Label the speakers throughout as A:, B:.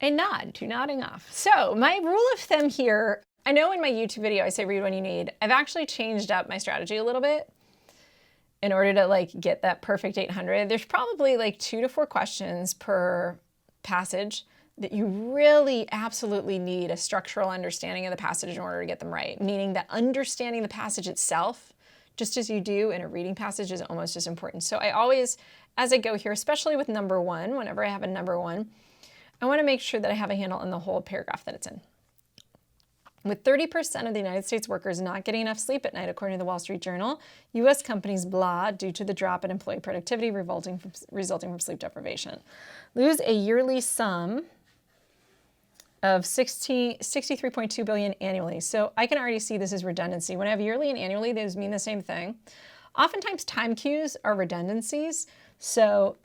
A: A nod to nodding off. So my rule of thumb here, I know in my YouTube video I say read when you need. I've actually changed up my strategy a little bit in order to like get that perfect 800. There's probably like 2 to 4 questions per passage that you really absolutely need a structural understanding of the passage in order to get them right. Meaning that understanding the passage itself, just as you do in a reading passage, is almost as important. So I always, as I go here, especially with number 1, whenever I have a number 1, I want to make sure that I have a handle on the whole paragraph that it's in. With 30% of the United States workers not getting enough sleep at night, according to the Wall Street Journal, U.S. companies blah due to the drop in employee productivity resulting from sleep deprivation. Lose a yearly sum of $63.2 billion annually. So I can already see this as redundancy. When I have yearly and annually, those mean the same thing. Oftentimes time cues are redundancies. So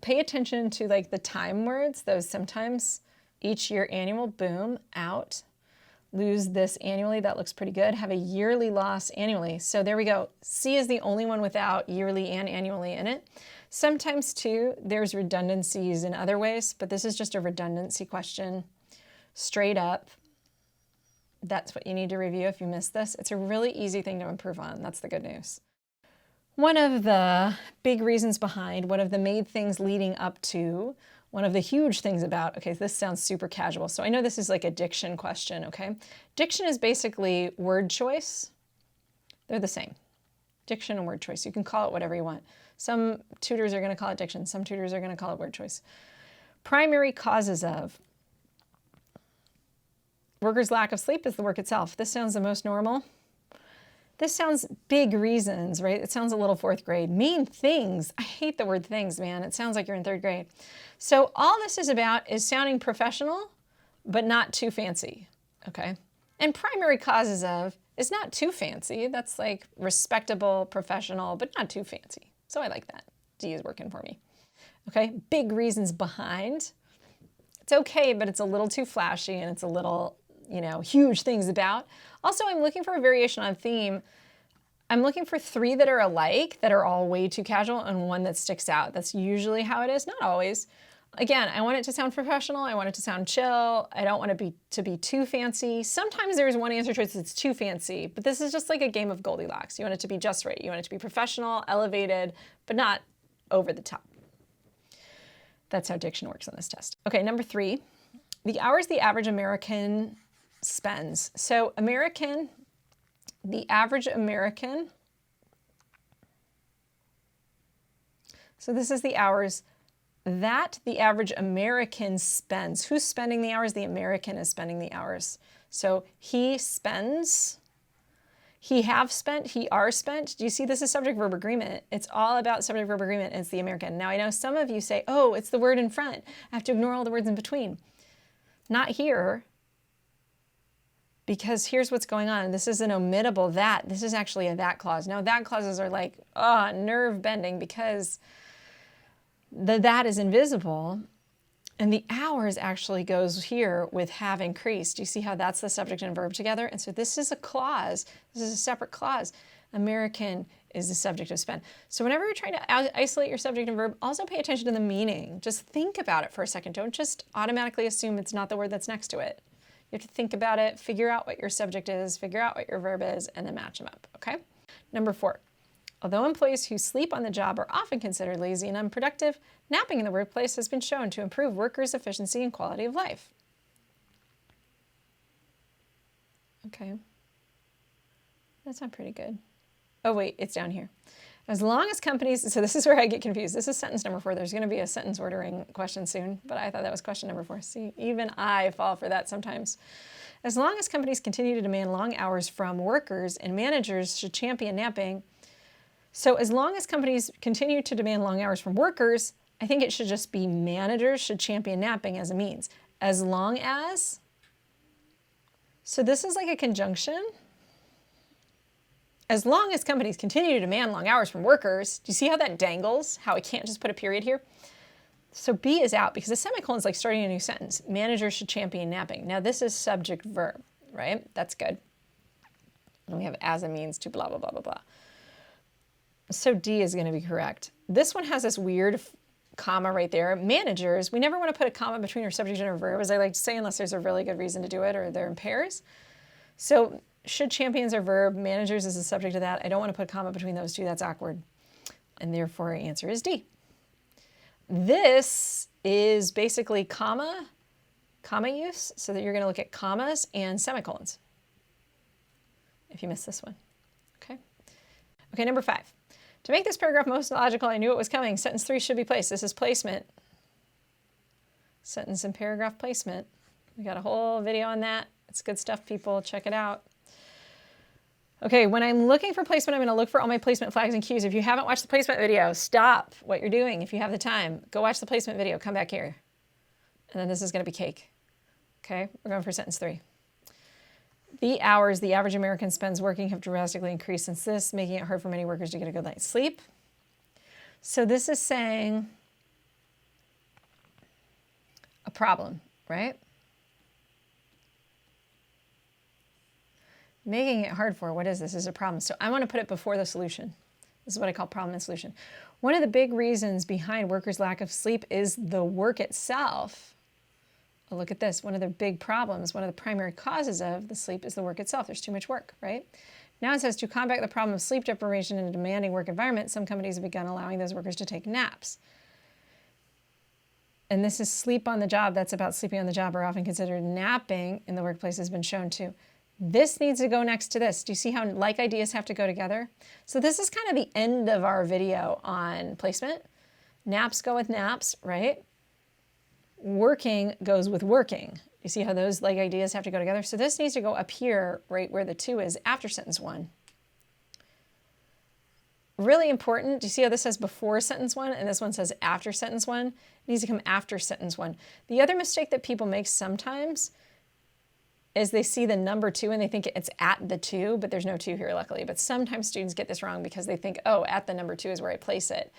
A: pay attention to like the time words, those sometimes each year, annual, boom, out. Lose this annually, that looks pretty good. Have a yearly loss annually. So there we go. C is the only one without yearly and annually in it. Sometimes too, there's redundancies in other ways, but this is just a redundancy question. Straight up, that's what you need to review if you missed this. It's a really easy thing to improve on. That's the good news. One of the big reasons behind, one of the main things leading up to, one of the huge things about, okay, this sounds super casual. So I know this is like a diction question, okay? Diction is basically word choice. They're the same. Diction and word choice. You can call it whatever you want. Some tutors are going to call it diction. Some tutors are going to call it word choice. Primary causes of workers' lack of sleep is the work itself. This sounds the most normal. This sounds big reasons, right? It sounds a little 4th grade. Main things. I hate the word things, man. It sounds like you're in 3rd grade. So all this is about is sounding professional, but not too fancy, okay? And primary causes of is not too fancy. That's like respectable, professional, but not too fancy. So I like that. D is working for me. Okay, big reasons behind. It's okay, but it's a little too flashy and it's a little, you know, huge things about. Also, I'm looking for a variation on theme. I'm looking for 3 that are alike, that are all way too casual, and 1 that sticks out. That's usually how it is, not always. Again, I want it to sound professional. I want it to sound chill. I don't want it to be too fancy. Sometimes there's one answer choice that's too fancy, but this is just like a game of Goldilocks. You want it to be just right. You want it to be professional, elevated, but not over the top. That's how diction works on this test. Okay, number 3, the hours the average American spends. So the average American, so this is the hours that the average American spends. Who's spending the hours? The American is spending the hours. So he spends, he have spent, he are spent. Do you see this is subject-verb agreement? It's all about subject-verb agreement. It's the American. Now I know some of you say, oh, it's the word in front. I have to ignore all the words in between. Not here. Because here's what's going on. This is an omittable that. This is actually a that clause. Now that clauses are like, nerve bending because the that is invisible and the hours actually goes here with have increased. You see how that's the subject and verb together? And so this is a clause. This is a separate clause. American is the subject of spend. So whenever you're trying to isolate your subject and verb, also pay attention to the meaning. Just think about it for a second. Don't just automatically assume it's not the word that's next to it. You have to think about it, figure out what your subject is, figure out what your verb is, and then match them up, okay? Number 4, although employees who sleep on the job are often considered lazy and unproductive, napping in the workplace has been shown to improve workers' efficiency and quality of life. Okay. That's not pretty good. Oh wait, it's down here. As long as companies, so this is where I get confused. This is sentence number 4. There's going to be a sentence ordering question soon, but I thought that was question number 4. See, even I fall for that sometimes. As long as companies continue to demand long hours from workers and managers should champion napping. So as long as companies continue to demand long hours from workers, I think it should just be managers should champion napping as a means. As long as, so this is like a conjunction. As long as companies continue to demand long hours from workers, do you see how that dangles? How I can't just put a period here? So B is out because a semicolon is like starting a new sentence. Managers should champion napping. Now this is subject verb, right? That's good. And we have as a means to blah, blah, blah, blah, blah. So D is going to be correct. This one has this weird comma right there. Managers, we never want to put a comma between our subject and our verb, as I like to say, unless there's a really good reason to do it or they're in pairs. So should champions are verb, managers is the subject of that. I don't want to put a comma between those two. That's awkward. And therefore, our answer is D. This is basically comma use, so that you're going to look at commas and semicolons if you missed this one. Okay, number 5. To make this paragraph most logical, I knew it was coming. Sentence 3 should be placed. This is placement. Sentence and paragraph placement. We got a whole video on that. It's good stuff, people. Check it out. Okay, when I'm looking for placement, I'm going to look for all my placement flags and cues. If you haven't watched the placement video, stop what you're doing. If you have the time, go watch the placement video. Come back here. And then this is going to be cake. Okay, we're going for sentence 3. The hours the average American spends working have drastically increased since this, making it hard for many workers to get a good night's sleep. So this is saying a problem, right? Making it hard for, what is this? This is a problem. So I want to put it before the solution. This is what I call problem and solution. One of the big reasons behind workers' lack of sleep is the work itself. Oh, look at this. One of the big problems, one of the primary causes of the sleep is the work itself. There's too much work, right? Now it says to combat the problem of sleep deprivation in a demanding work environment, some companies have begun allowing those workers to take naps. And this is sleep on the job. That's about sleeping on the job, or often considered napping in the workplace has been shown to. This needs to go next to this. Do you see how like ideas have to go together? So this is kind of the end of our video on placement. Naps go with naps, right? Working goes with working. You see how those like ideas have to go together? So this needs to go up here, right where the 2 is, after sentence 1. Really important. Do you see how this says before sentence 1 and this one says after sentence 1? It needs to come after sentence 1. The other mistake that people make sometimes is they see the number 2 and they think it's at the 2, but there's no 2 here, luckily. But sometimes students get this wrong because they think, oh, at the number 2 is where I place it.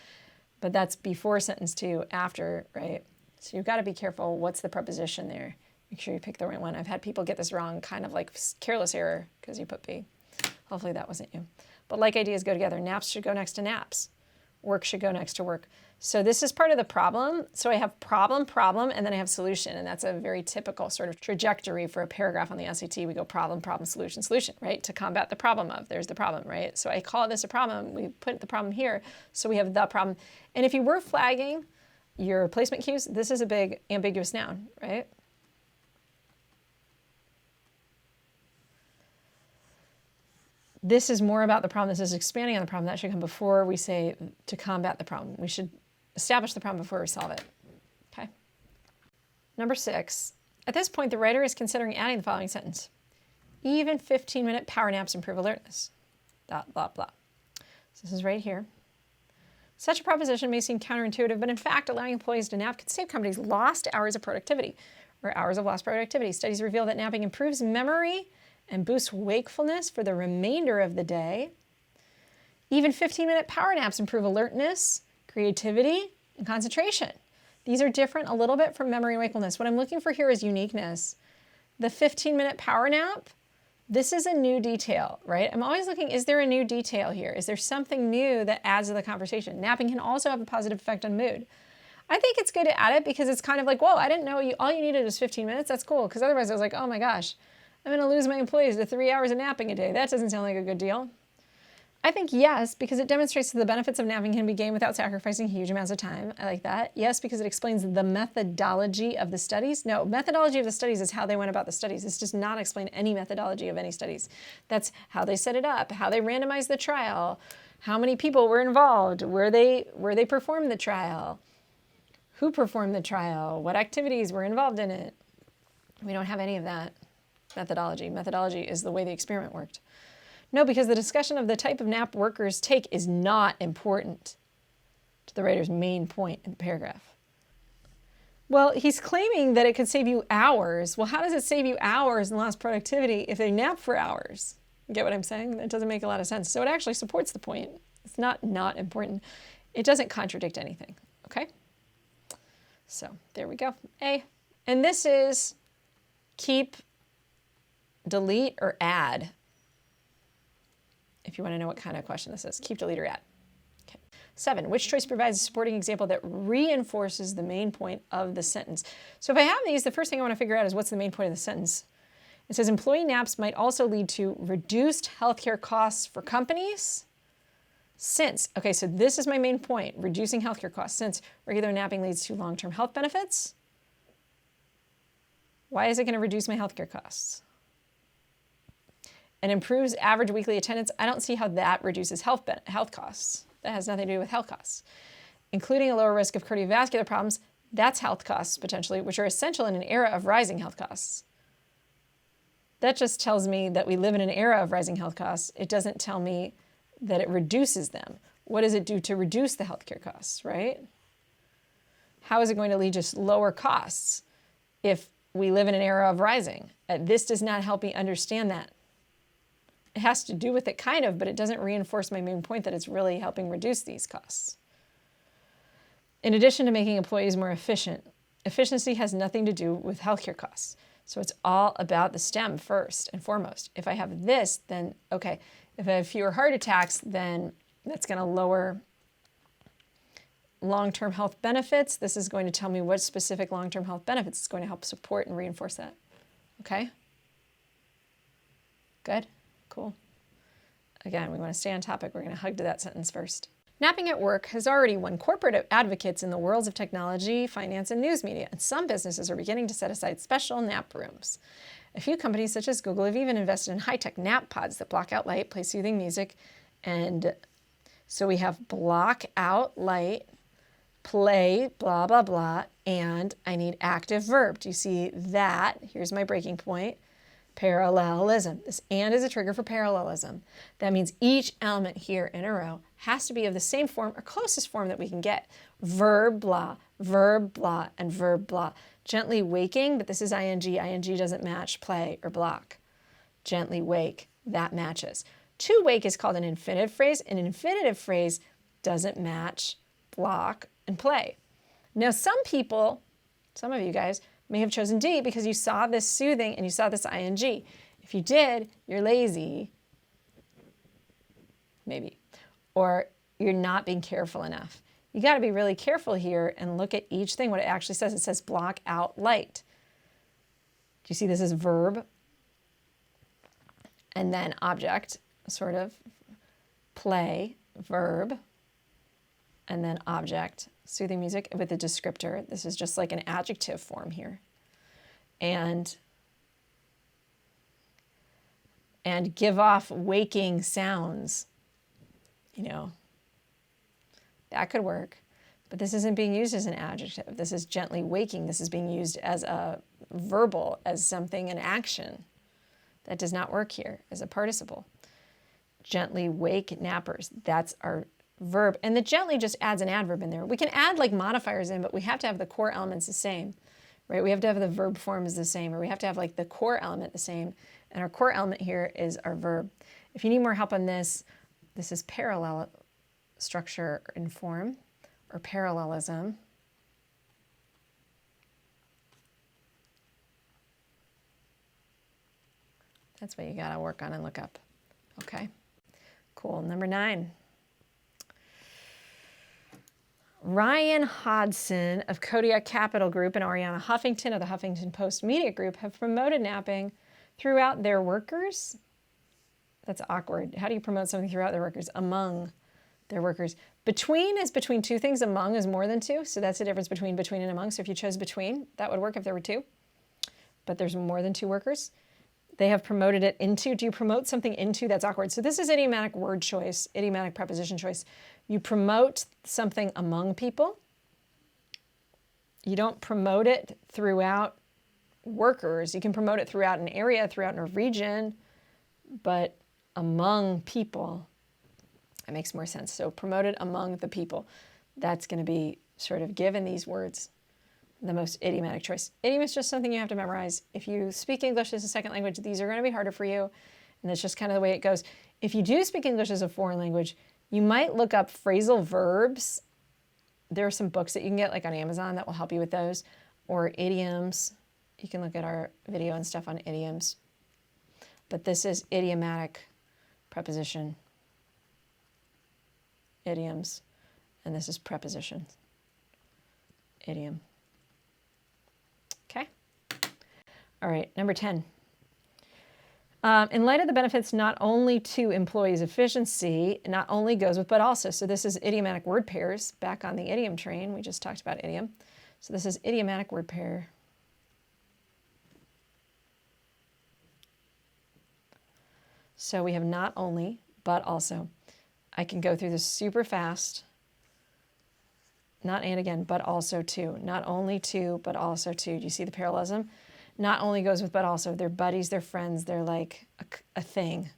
A: But that's before sentence 2, after, right? So you've got to be careful. What's the preposition there? Make sure you pick the right one. I've had people get this wrong, kind of like careless error, because you put B. Hopefully that wasn't you. But like ideas go together. Naps should go next to naps. Work should go next to work. So this is part of the problem. So I have problem, and then I have solution. And that's a very typical sort of trajectory for a paragraph on the SAT. We go problem, solution, right? To combat the problem of. There's the problem, right? So I call this a problem. We put the problem here. So we have the problem. And if you were flagging your placement cues, this is a big ambiguous noun, right? This is more about the problem. This is expanding on the problem. That should come before we say to combat the problem. We should establish the problem before we solve it. Okay. Number 6. At this point, the writer is considering adding the following sentence. Even 15-minute power naps improve alertness. Blah, blah, blah. So this is right here. Such a proposition may seem counterintuitive, but in fact, allowing employees to nap could save companies lost hours of productivity, or hours of lost productivity. Studies reveal that napping improves memory and boosts wakefulness for the remainder of the day. Even 15-minute power naps improve alertness, creativity, and concentration. These are different a little bit from memory and wakefulness. What I'm looking for here is uniqueness. The 15-minute power nap, this is a new detail, right? I'm always looking, is there a new detail here? Is there something new that adds to the conversation? Napping can also have a positive effect on mood. I think it's good to add it because it's kind of like, whoa, I didn't know all you needed was 15 minutes. That's cool. Because otherwise I was like, oh my gosh, I'm going to lose my employees to 3 hours of napping a day. That doesn't sound like a good deal. I think yes, because it demonstrates that the benefits of napping can be gained without sacrificing huge amounts of time. I like that. Yes, because it explains the methodology of the studies. No, methodology of the studies is how they went about the studies. This does not explain any methodology of any studies. That's how they set it up, how they randomized the trial, how many people were involved, where they performed the trial, who performed the trial, what activities were involved in it. We don't have any of that methodology. Methodology is the way the experiment worked. No, because the discussion of the type of nap workers take is not important to the writer's main point in the paragraph. Well, he's claiming that it could save you hours. Well, how does it save you hours and lost productivity if they nap for hours? You get what I'm saying? That doesn't make a lot of sense. So it actually supports the point. It's not important. It doesn't contradict anything, okay? So there we go, A. And this is keep, delete, or add. If you want to know what kind of question this is, keep, delete, or add. Okay. 7, which choice provides a supporting example that reinforces the main point of the sentence? So if I have these, the first thing I want to figure out is what's the main point of the sentence. It says employee naps might also lead to reduced healthcare costs for companies since, okay, so this is my main point, reducing healthcare costs, since regular napping leads to long-term health benefits. Why is it going to reduce my healthcare costs? And improves average weekly attendance. I don't see how that reduces health costs. That has nothing to do with health costs. Including a lower risk of cardiovascular problems, that's health costs potentially, which are essential in an era of rising health costs. That just tells me that we live in an era of rising health costs. It doesn't tell me that it reduces them. What does it do to reduce the healthcare costs, right? How is it going to lead to lower costs if we live in an era of rising? This does not help me understand that. It has to do with it kind of, but it doesn't reinforce my main point that it's really helping reduce these costs. In addition to making employees more efficient, efficiency has nothing to do with healthcare costs. So it's all about the stem first and foremost. If I have this, then okay. If I have fewer heart attacks, then that's going to lower long-term health benefits. This is going to tell me what specific long-term health benefits is going to help support and reinforce that. Okay? Good? Cool. Again, we want to stay on topic. We're going to hug to that sentence first. Napping at work has already won corporate advocates in the worlds of technology, finance, and news media, and some businesses are beginning to set aside special nap rooms. A few companies, such as Google, have even invested in high-tech nap pods that block out light, play soothing music, and so we have block out light, play, blah, blah, blah, and I need active verb. Do you see that? Here's my breaking point. Parallelism. This and is a trigger for parallelism. That means each element here in a row has to be of the same form or closest form that we can get. Verb blah, and verb blah. Gently waking, but this is ing. Ing doesn't match play or block. Gently wake, that matches. To wake is called an infinitive phrase. An infinitive phrase doesn't match block and play. Now some people, some of you guys, may have chosen D because you saw this soothing and you saw this ing. If you did, you're lazy, maybe, or you're not being careful enough. You got to be really careful here and look at each thing, what it actually says. It says block out light. Do you see this is verb and then object, sort of, play, verb, and then object, soothing music with a descriptor. This is just like an adjective form here. And give off waking sounds, you know, that could work. But this isn't being used as an adjective. This is gently waking. This is being used as a verbal, as something, an action. That does not work here as a participle. Gently wake nappers. That's our verb. And the gently just adds an adverb in there. We can add like modifiers in, but we have to have the core elements the same, right? We have to have the verb forms the same, or we have to have like the core element the same. And our core element here is our verb. If you need more help on this, this is parallel structure in form, or parallelism. That's what you gotta work on and look up. Okay, cool. Number 9. Ryan Hodson of Kodiak Capital Group and Ariana Huffington of the Huffington Post Media Group have promoted napping throughout their workers. That's awkward. How do you promote something throughout their workers? Among their workers. Between is between two things. Among is more than two. So that's the difference between and among. So if you chose between, that would work if there were two. But there's more than 2 workers. They have promoted it into. Do you promote something into? That's awkward. So this is idiomatic word choice, idiomatic preposition choice. You promote something among people. You don't promote it throughout workers. You can promote it throughout an area, throughout a region, but among people, it makes more sense. So promote it among the people. That's going to be sort of given these words the most idiomatic choice. Idiom is just something you have to memorize. If you speak English as a second language, these are going to be harder for you, and that's just kind of the way it goes. If you do speak English as a foreign language, you might look up phrasal verbs. There are some books that you can get like on Amazon that will help you with those, or idioms. You can look at our video and stuff on idioms. But this is idiomatic preposition. Idioms. and this is prepositions. Idiom. Okay. All right, number 10. In light of the benefits not only to employees' efficiency, not only goes with but also. So this is idiomatic word pairs. Back on the idiom train, we just talked about idiom. So this is idiomatic word pair. So we have not only, but also. I can go through this super fast. Not and again, but also to. Not only to, but also to. Do you see the parallelism? Not only goes with but also. They're buddies, they're friends, they're like a thing.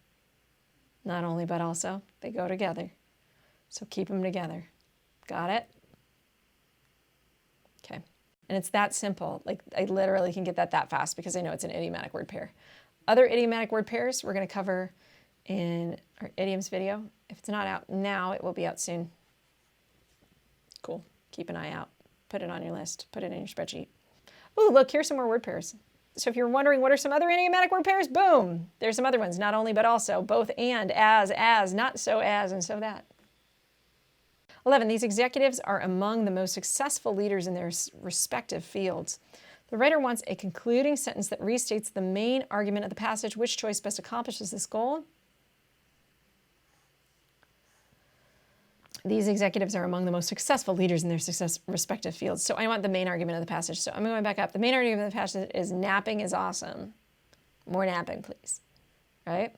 A: Not only, but also. They go together. So keep them together. Got it? Okay. And it's that simple. Like, I literally can get that fast because I know it's an idiomatic word pair. Other idiomatic word pairs we're going to cover in our idioms video. If it's not out now, it will be out soon. Cool. Keep an eye out. Put it on your list. Put it in your spreadsheet. Oh, look, here's some more word pairs. So if you're wondering what are some other idiomatic word pairs, boom, there's some other ones. Not only, but also. Both and, as, not so as, and so that. 11, these executives are among the most successful leaders in their respective fields. The writer wants a concluding sentence that restates the main argument of the passage. Which choice best accomplishes this goal? These executives are among the most successful leaders in their respective fields. So I want the main argument of the passage. So I'm going back up. The main argument of the passage is napping is awesome. More napping, please. Right?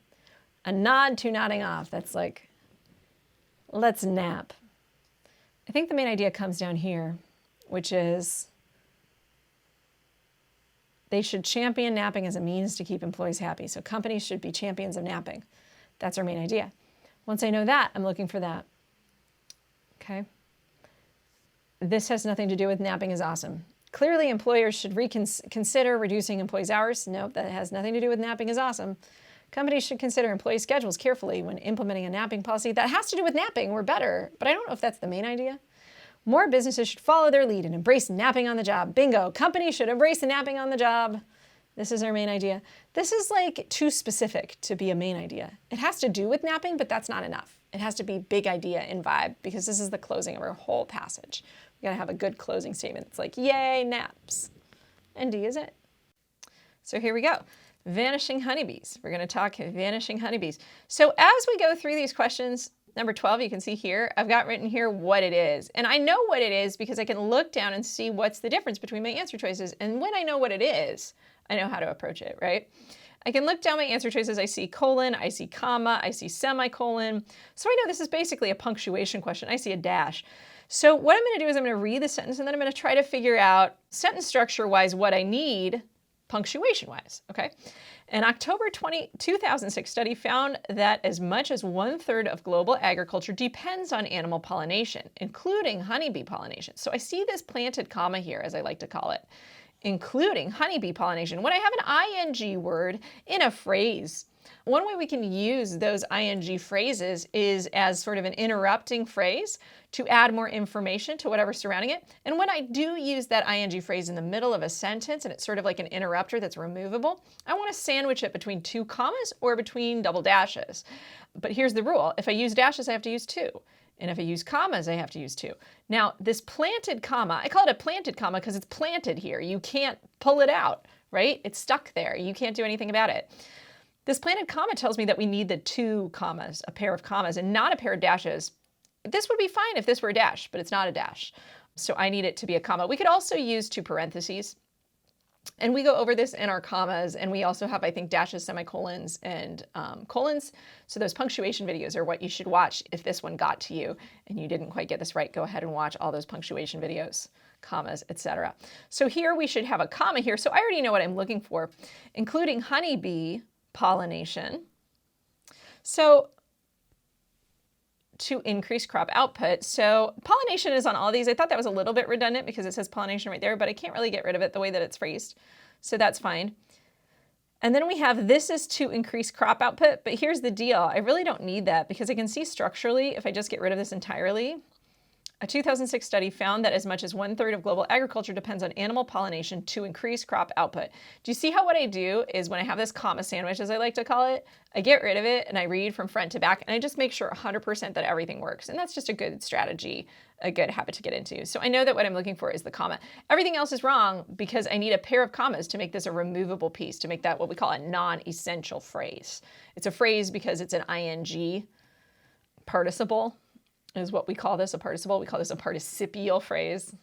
A: A nod to nodding off. That's like, let's nap. I think the main idea comes down here, which is they should champion napping as a means to keep employees happy. So companies should be champions of napping. That's our main idea. Once I know that, I'm looking for that. Okay. This has nothing to do with napping is awesome. Clearly, employers should consider reducing employees' hours. Nope, that has nothing to do with napping is awesome. Companies should consider employee schedules carefully when implementing a napping policy. That has to do with napping. We're better, but I don't know if that's the main idea. More businesses should follow their lead and embrace napping on the job. Bingo. Companies should embrace napping on the job. This is our main idea. This is like too specific to be a main idea. It has to do with napping, but that's not enough. It has to be big idea and vibe because this is the closing of our whole passage. We gotta have a good closing statement. It's like, yay, naps. And D is it. So here we go. Vanishing honeybees. We're gonna talk vanishing honeybees. So as we go through these questions, number 12, you can see here, I've got written here what it is. And I know what it is because I can look down and see what's the difference between my answer choices. And when I know what it is, I know how to approach it, right? I can look down my answer choices. I see colon, I see comma, I see semicolon. So I know this is basically a punctuation question. I see a dash. So what I'm going to do is I'm going to read the sentence and then I'm going to try to figure out sentence structure-wise what I need punctuation-wise, okay? An October 2006 study found that as much as 1/3 of global agriculture depends on animal pollination, including honeybee pollination. So I see this planted comma here, as I like to call it, including honeybee pollination. When I have an ing word in a phrase, one way we can use those ing phrases is as sort of an interrupting phrase to add more information to whatever's surrounding it. And when I do use that ing phrase in the middle of a sentence and it's sort of like an interrupter that's removable, I want to sandwich it between two commas or between double dashes. But here's the rule. If I use dashes, I have to use two. And if I use commas, I have to use two. Now, this planted comma, I call it a planted comma because it's planted here. You can't pull it out, right? It's stuck there. You can't do anything about it. This planted comma tells me that we need the two commas, a pair of commas, and not a pair of dashes. This would be fine if this were a dash, but it's not a dash. So I need it to be a comma. We could also use two parentheses. And we go over this in our commas, and we also have, I think, dashes, semicolons, and colons. So those punctuation videos are what you should watch if this one got to you and you didn't quite get this right. Go ahead and watch all those punctuation videos, commas, etc. So here we should have a comma here. So I already know what I'm looking for, including honeybee pollination. So to increase crop output. So pollination is on all these. I thought that was a little bit redundant because it says pollination right there, but I can't really get rid of it the way that it's phrased. So that's fine. And then we have this is to increase crop output, but here's the deal. I really don't need that because I can see structurally, if I just get rid of this entirely, A 2006 study found that as much as 1/3 of global agriculture depends on animal pollination to increase crop output. Do you see how what I do is when I have this comma sandwich, as I like to call it, I get rid of it and I read from front to back and I just make sure 100% that everything works. And that's just a good strategy, a good habit to get into. So I know that what I'm looking for is the comma. Everything else is wrong because I need a pair of commas to make this a removable piece, to make that what we call a non-essential phrase. It's a phrase because it's an ing participle. Is what we call this, a participle. We call this a participial phrase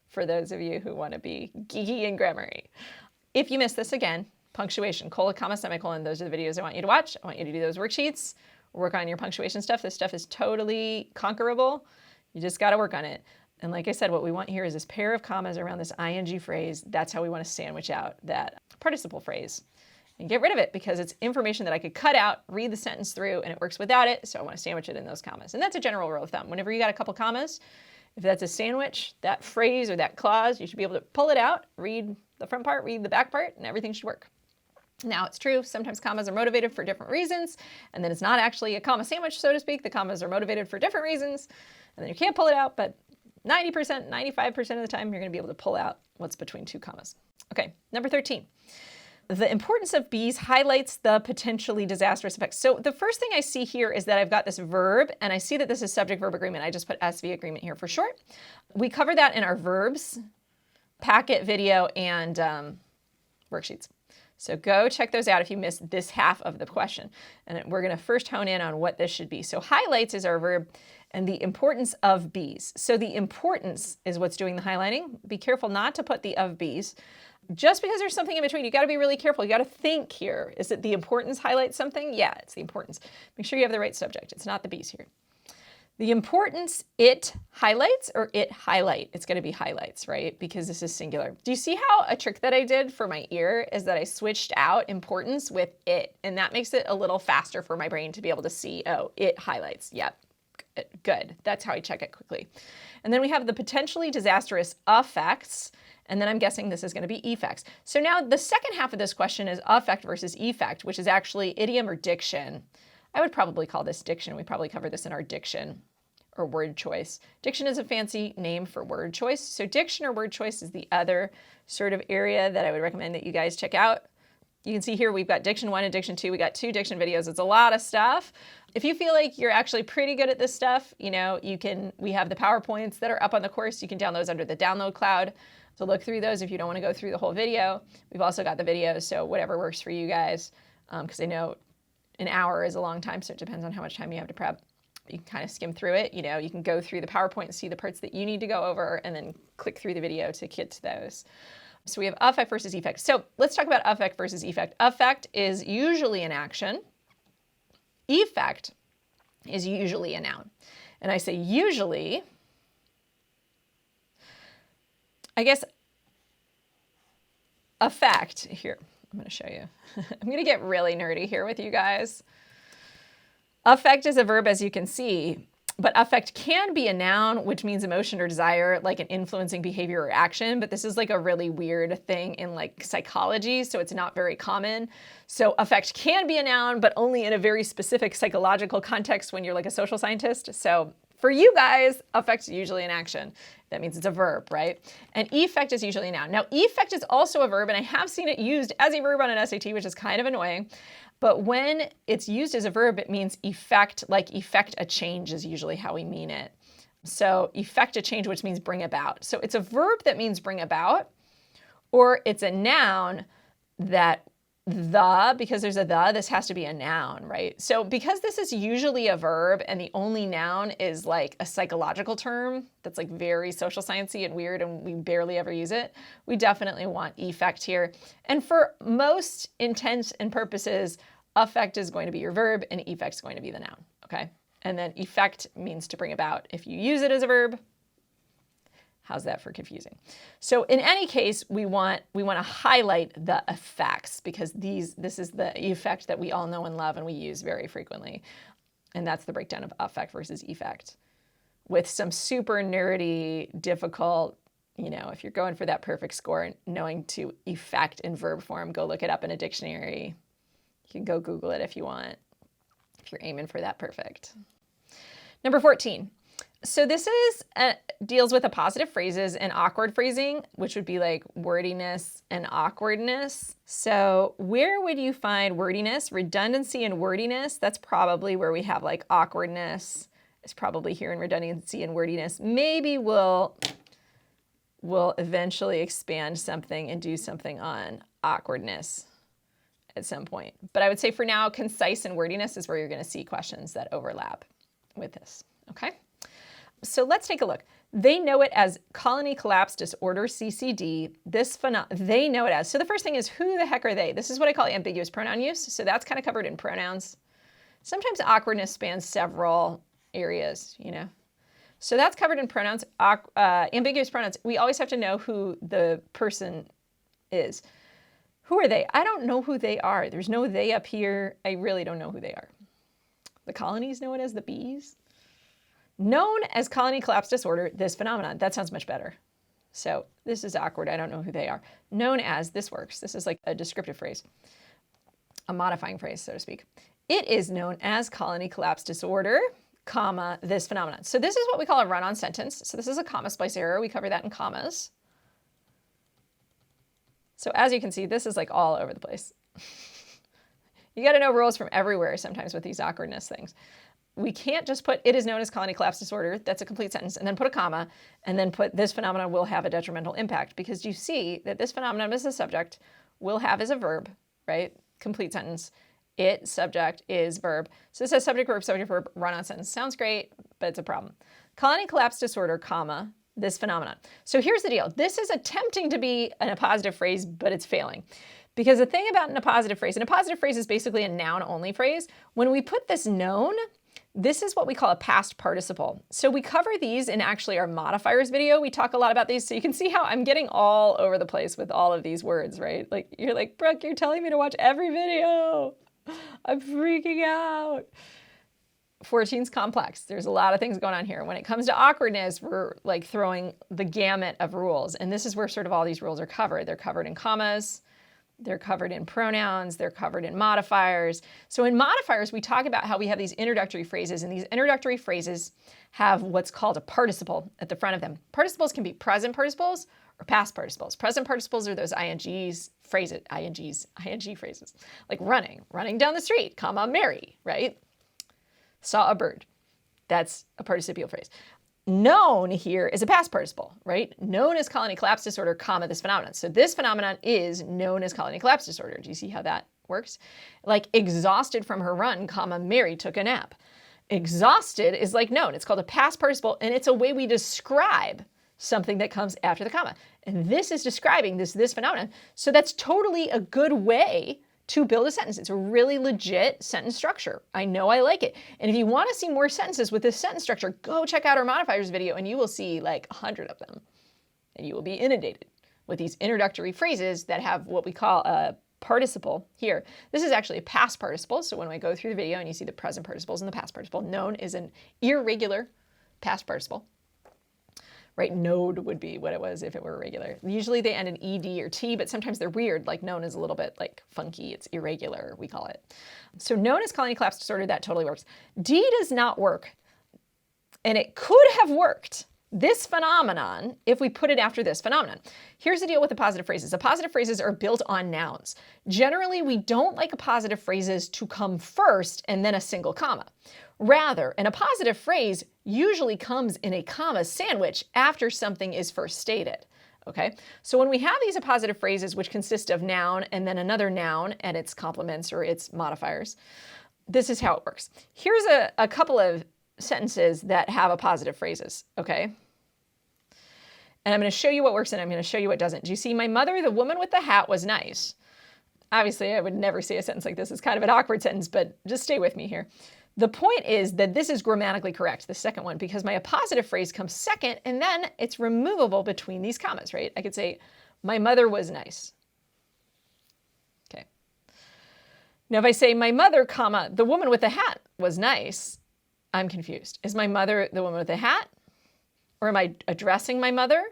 A: for those of you who want to be geeky and grammar-y. If you miss this again, punctuation, colon, comma, semicolon, those are the videos I want you to watch. I want you to do those worksheets, work on your punctuation stuff. This stuff is totally conquerable. You just got to work on it. And like I said, what we want here is this pair of commas around this ing phrase. That's how we want to sandwich out that participle phrase. And get rid of it because it's information that I could cut out, read the sentence through, and it works without it, so I want to sandwich it in those commas. And that's a general rule of thumb. Whenever you got a couple commas, if that's a sandwich, that phrase or that clause, you should be able to pull it out, read the front part, read the back part, and everything should work. Now, it's true, sometimes commas are motivated for different reasons, and then it's not actually a comma sandwich, so to speak. The commas are motivated for different reasons, and then you can't pull it out, but 90%, 95% of the time, you're going to be able to pull out what's between two commas. Okay, number 13. The importance of bees highlights the potentially disastrous effects. So the first thing I see here is that I've got this verb, and I see that this is subject-verb agreement. I just put SV agreement here for short. We cover that in our verbs, packet, video, and worksheets. So go check those out if you missed this half of the question. And we're going to first hone in on what this should be. So highlights is our verb, and the importance of bees. So the importance is what's doing the highlighting. Be careful not to put the of bees. Just because there's something in between, you got to be really careful. You got to think here. Is it the importance highlights something? Yeah, it's the importance. Make sure you have the right subject. It's not the bees here. The importance, it highlights or it highlight? It's going to be highlights, right? Because this is singular. Do you see how a trick that I did for my ear is that I switched out importance with it? And that makes it a little faster for my brain to be able to see, oh, it highlights. Yep. Good. That's how I check it quickly. And then we have the potentially disastrous effects. And then I'm guessing this is going to be effects. So now the second half of this question is affect versus effect, which is actually idiom or diction. I would probably call this diction. We probably cover this in our diction or word choice. Diction is a fancy name for word choice. So diction or word choice is the other sort of area that I would recommend that you guys check out. You can see here we've got diction 1 and diction 2. We got 2 diction videos. It's a lot of stuff. If you feel like you're actually pretty good at this stuff, you know, we have the PowerPoints that are up on the course. You can download those under the download cloud. So look through those if you don't want to go through the whole video. We've also got the videos, so whatever works for you guys, because I know an hour is a long time, so it depends on how much time you have to prep. You can kind of skim through it. You know, you can go through the PowerPoint and see the parts that you need to go over and then click through the video to get to those. So we have affect versus effect. So let's talk about affect versus effect. Affect is usually an action. Effect is usually a noun. And I say usually, I guess affect, here, I'm going to show you. I'm going to get really nerdy here with you guys. Affect is a verb, as you can see, but affect can be a noun, which means emotion or desire, like an influencing behavior or action. But this is like a really weird thing in like psychology, so it's not very common. So affect can be a noun, but only in a very specific psychological context when you're like a social scientist. So for you guys, affect is usually an action. That means it's a verb, right? And effect is usually a noun. Now, effect is also a verb, and I have seen it used as a verb on an SAT, which is kind of annoying. But when it's used as a verb, it means effect, like effect a change is usually how we mean it. So effect a change, which means bring about. So it's a verb that means bring about, or it's a noun that because there's a this has to be a noun, right? So because this is usually a verb and the only noun is like a psychological term that's like very social sciencey and weird and we barely ever use it, we definitely want effect here. And for most intents and purposes, affect is going to be your verb and effect is going to be the noun, okay? And then effect means to bring about. If you use it as a verb, how's that for confusing? So in any case, we want to highlight the effects because this is the effect that we all know and love and we use very frequently. And that's the breakdown of affect versus effect. With some super nerdy, difficult, you know, if you're going for that perfect score, knowing to effect in verb form, go look it up in a dictionary. You can go Google it if you want, if you're aiming for that perfect. Number 14. So this is deals with appositive phrases and awkward phrasing, which would be like wordiness and awkwardness. So where would you find wordiness? Redundancy and wordiness, that's probably where we have like awkwardness. It's probably here in redundancy and wordiness. Maybe we'll eventually expand something and do something on awkwardness at some point. But I would say for now, concise and wordiness is where you're going to see questions that overlap with this, okay? So let's take a look. They know it as colony collapse disorder, CCD. They know it as. So the first thing is, who the heck are they? This is what I call ambiguous pronoun use. So that's kind of covered in pronouns. Sometimes awkwardness spans several areas, you know. So that's covered in pronouns. Ambiguous pronouns, we always have to know who the person is. Who are they? I don't know who they are. There's no they up here. I really don't know who they are. The colonies know it as the bees. Known as colony collapse disorder, this phenomenon. That sounds much better. So this is awkward. I don't know who they are. Known as, this works. This is like a descriptive phrase, a modifying phrase, so to speak. It is known as colony collapse disorder, comma, this phenomenon. So this is what we call a run-on sentence. So this is a comma splice error. We cover that in commas. So as you can see, this is like all over the place. You got to know rules from everywhere sometimes with these awkwardness things. We can't just put, it is known as colony collapse disorder, that's a complete sentence, and then put a comma, and then put this phenomenon will have a detrimental impact, because you see that this phenomenon as a subject, will have as a verb, right? Complete sentence. It, subject, is verb. So this says subject, verb, run-on sentence. Sounds great, but it's a problem. Colony collapse disorder, comma, this phenomenon. So here's the deal. This is attempting to be an appositive phrase, but it's failing. Because the thing about an appositive phrase is basically a noun-only phrase. When we put this known, this is what we call a past participle. So we cover these in actually our modifiers video. We talk a lot about these. So you can see how I'm getting all over the place with all of these words, right? Like you're like, Brooke, you're telling me to watch every video. I'm freaking out. 14's complex. There's a lot of things going on here. When it comes to awkwardness, we're like throwing the gamut of rules. And this is where sort of all these rules are covered. They're covered in commas. They're covered in pronouns, they're covered in modifiers. So in modifiers, we talk about how we have these introductory phrases, and these introductory phrases have what's called a participle at the front of them. Participles can be present participles or past participles. Present participles are those ing phrases, ing phrases, like running down the street, comma, Mary, right? Saw a bird. That's a participial phrase. Known here is a past participle, right? Known as colony collapse disorder, comma, this phenomenon. So this phenomenon is known as colony collapse disorder. Do you see how that works? Like exhausted from her run, comma, Mary took a nap. Exhausted is like known. It's called a past participle, and it's a way we describe something that comes after the comma. And this is describing this phenomenon. So that's totally a good way to build a sentence. It's a really legit sentence structure. I know I like it. And if you want to see more sentences with this sentence structure, go check out our modifiers video and you will see like 100 of them. And you will be inundated with these introductory phrases that have what we call a participle here. This is actually a past participle. So when I go through the video and you see the present participles and the past participle, known is an irregular past participle. Right, node would be what it was if it were regular. Usually they end in ed or t, but sometimes they're weird, like known is a little bit like funky, it's irregular, we call it. So known as colony collapse disorder, that totally works. D does not work, and it could have worked, this phenomenon, if we put it after this phenomenon. Here's the deal with appositive phrases. Appositive phrases are built on nouns. Generally, we don't like appositive phrases to come first and then a single comma. Rather, an appositive phrase usually comes in a comma sandwich after something is first stated, okay? So when we have these appositive phrases which consist of noun and then another noun and its complements or its modifiers, this is how it works. Here's a couple of sentences that have appositive phrases, okay? And I'm going to show you what works and I'm going to show you what doesn't. Do you see my mother, the woman with the hat, was nice? Obviously, I would never say a sentence like this. It's kind of an awkward sentence, but just stay with me here. The point is that this is grammatically correct, the second one, because my appositive phrase comes second and then it's removable between these commas, right? I could say, my mother was nice. Okay. Now if I say my mother, comma, the woman with the hat was nice, I'm confused. Is my mother the woman with the hat? Or am I addressing my mother?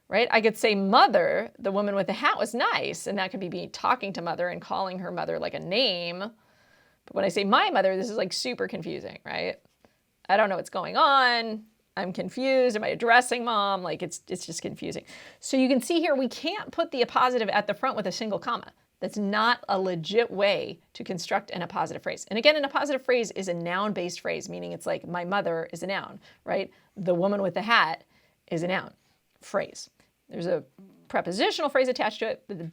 A: Right? I could say mother, the woman with the hat was nice, and that could be me talking to mother and calling her mother like a name. But when I say my mother, this is like super confusing, right? I don't know what's going on. I'm confused. Am I addressing mom? Like it's just confusing. So you can see here, we can't put the appositive at the front with a single comma. That's not a legit way to construct an appositive phrase. And again, an appositive phrase is a noun-based phrase, meaning it's like my mother is a noun, right? The woman with the hat is a noun phrase. There's a prepositional phrase attached to it, but the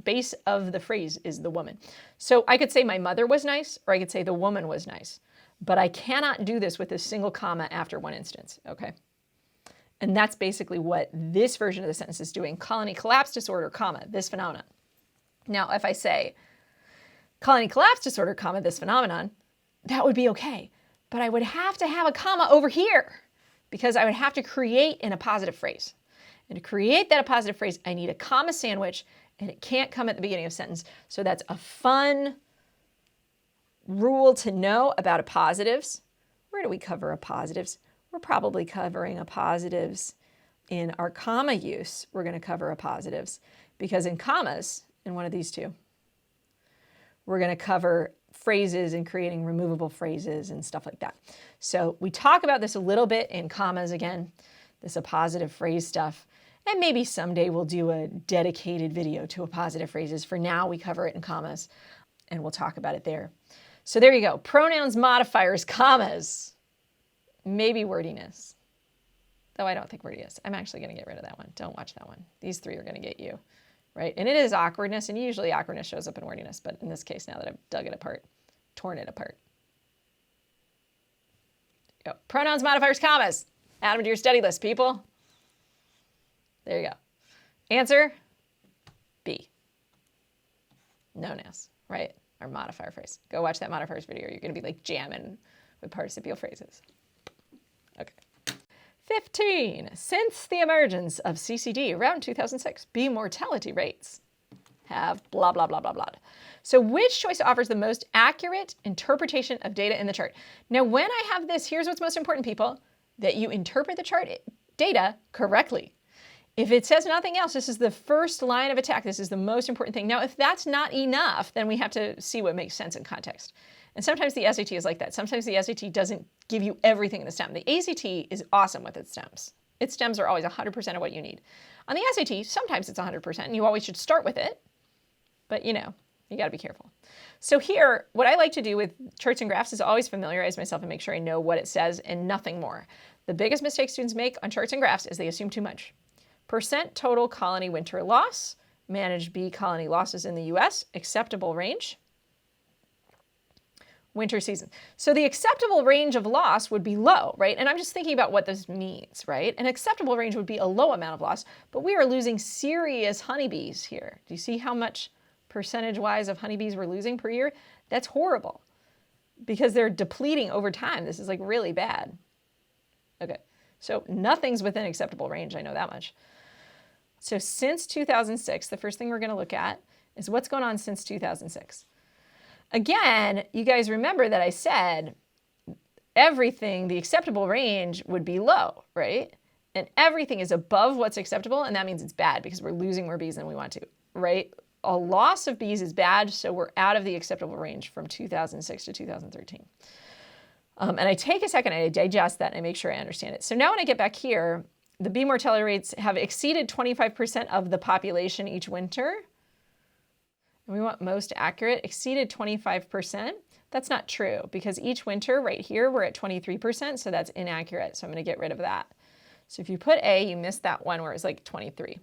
A: base of the phrase is the woman. So I could say my mother was nice, or I could say the woman was nice, but I cannot do this with a single comma after one instance, okay? And that's basically what this version of the sentence is doing. Colony collapse disorder, comma, this phenomenon. Now, if I say colony collapse disorder, comma, this phenomenon, that would be okay. But I would have to have a comma over here because I would have to create an appositive phrase. And to create that appositive phrase, I need a comma sandwich, and it can't come at the beginning of a sentence. So that's a fun rule to know about appositives. Where do we cover appositives? We're probably covering appositives in our comma use. We're going to cover appositives because in commas, in one of these two, we're going to cover phrases and creating removable phrases and stuff like that. So we talk about this a little bit in commas again, this appositive phrase stuff. And maybe someday we'll do a dedicated video to appositive phrases. For now, we cover it in commas, and we'll talk about it there. So there you go. Pronouns, modifiers, commas. Maybe wordiness. Though I don't think wordiness. I'm actually going to get rid of that one. Don't watch that one. These three are going to get you. Right? And it is awkwardness, and usually awkwardness shows up in wordiness, but in this case, now that I've dug it apart, torn it apart. Go. Pronouns, modifiers, commas. Add them to your study list, people. There you go. Answer, B. No-ness, right? Our modifier phrase. Go watch that modifiers video. You're going to be like jamming with participial phrases. Okay. 15. Since the emergence of CCD around 2006, B mortality rates have blah, blah, blah, blah, blah. So which choice offers the most accurate interpretation of data in the chart? Now, when I have this, here's what's most important, people, that you interpret the chart data correctly. If it says nothing else, this is the first line of attack. This is the most important thing. Now, if that's not enough, then we have to see what makes sense in context. And sometimes the SAT is like that. Sometimes the SAT doesn't give you everything in the STEM. The ACT is awesome with its STEMs. Its STEMs are always 100% of what you need. On the SAT, sometimes it's 100%, and you always should start with it. But, you know, you got to be careful. So here, what I like to do with charts and graphs is always familiarize myself and make sure I know what it says and nothing more. The biggest mistake students make on charts and graphs is they assume too much. Percent total colony winter loss, managed bee colony losses in the US, acceptable range. Winter season. So the acceptable range of loss would be low, right? And I'm just thinking about what this means, right? An acceptable range would be a low amount of loss, but we are losing serious honeybees here. Do you see how much percentage-wise of honeybees we're losing per year? That's horrible because they're depleting over time. This is like really bad. Okay, so nothing's within acceptable range, I know that much. So since 2006, the first thing we're gonna look at is what's going on since 2006. Again, you guys remember that I said everything, the acceptable range would be low, right? And everything is above what's acceptable, and that means it's bad because we're losing more bees than we want to, right? A loss of bees is bad, so we're out of the acceptable range from 2006 to 2013. And I take a second, I digest that, and I make sure I understand it. So now when I get back here, the bee mortality rates have exceeded 25% of the population each winter. And we want most accurate, exceeded 25%. That's not true because each winter right here, we're at 23%, so that's inaccurate. So I'm gonna get rid of that. So if you put A, you missed that one where it's like 23.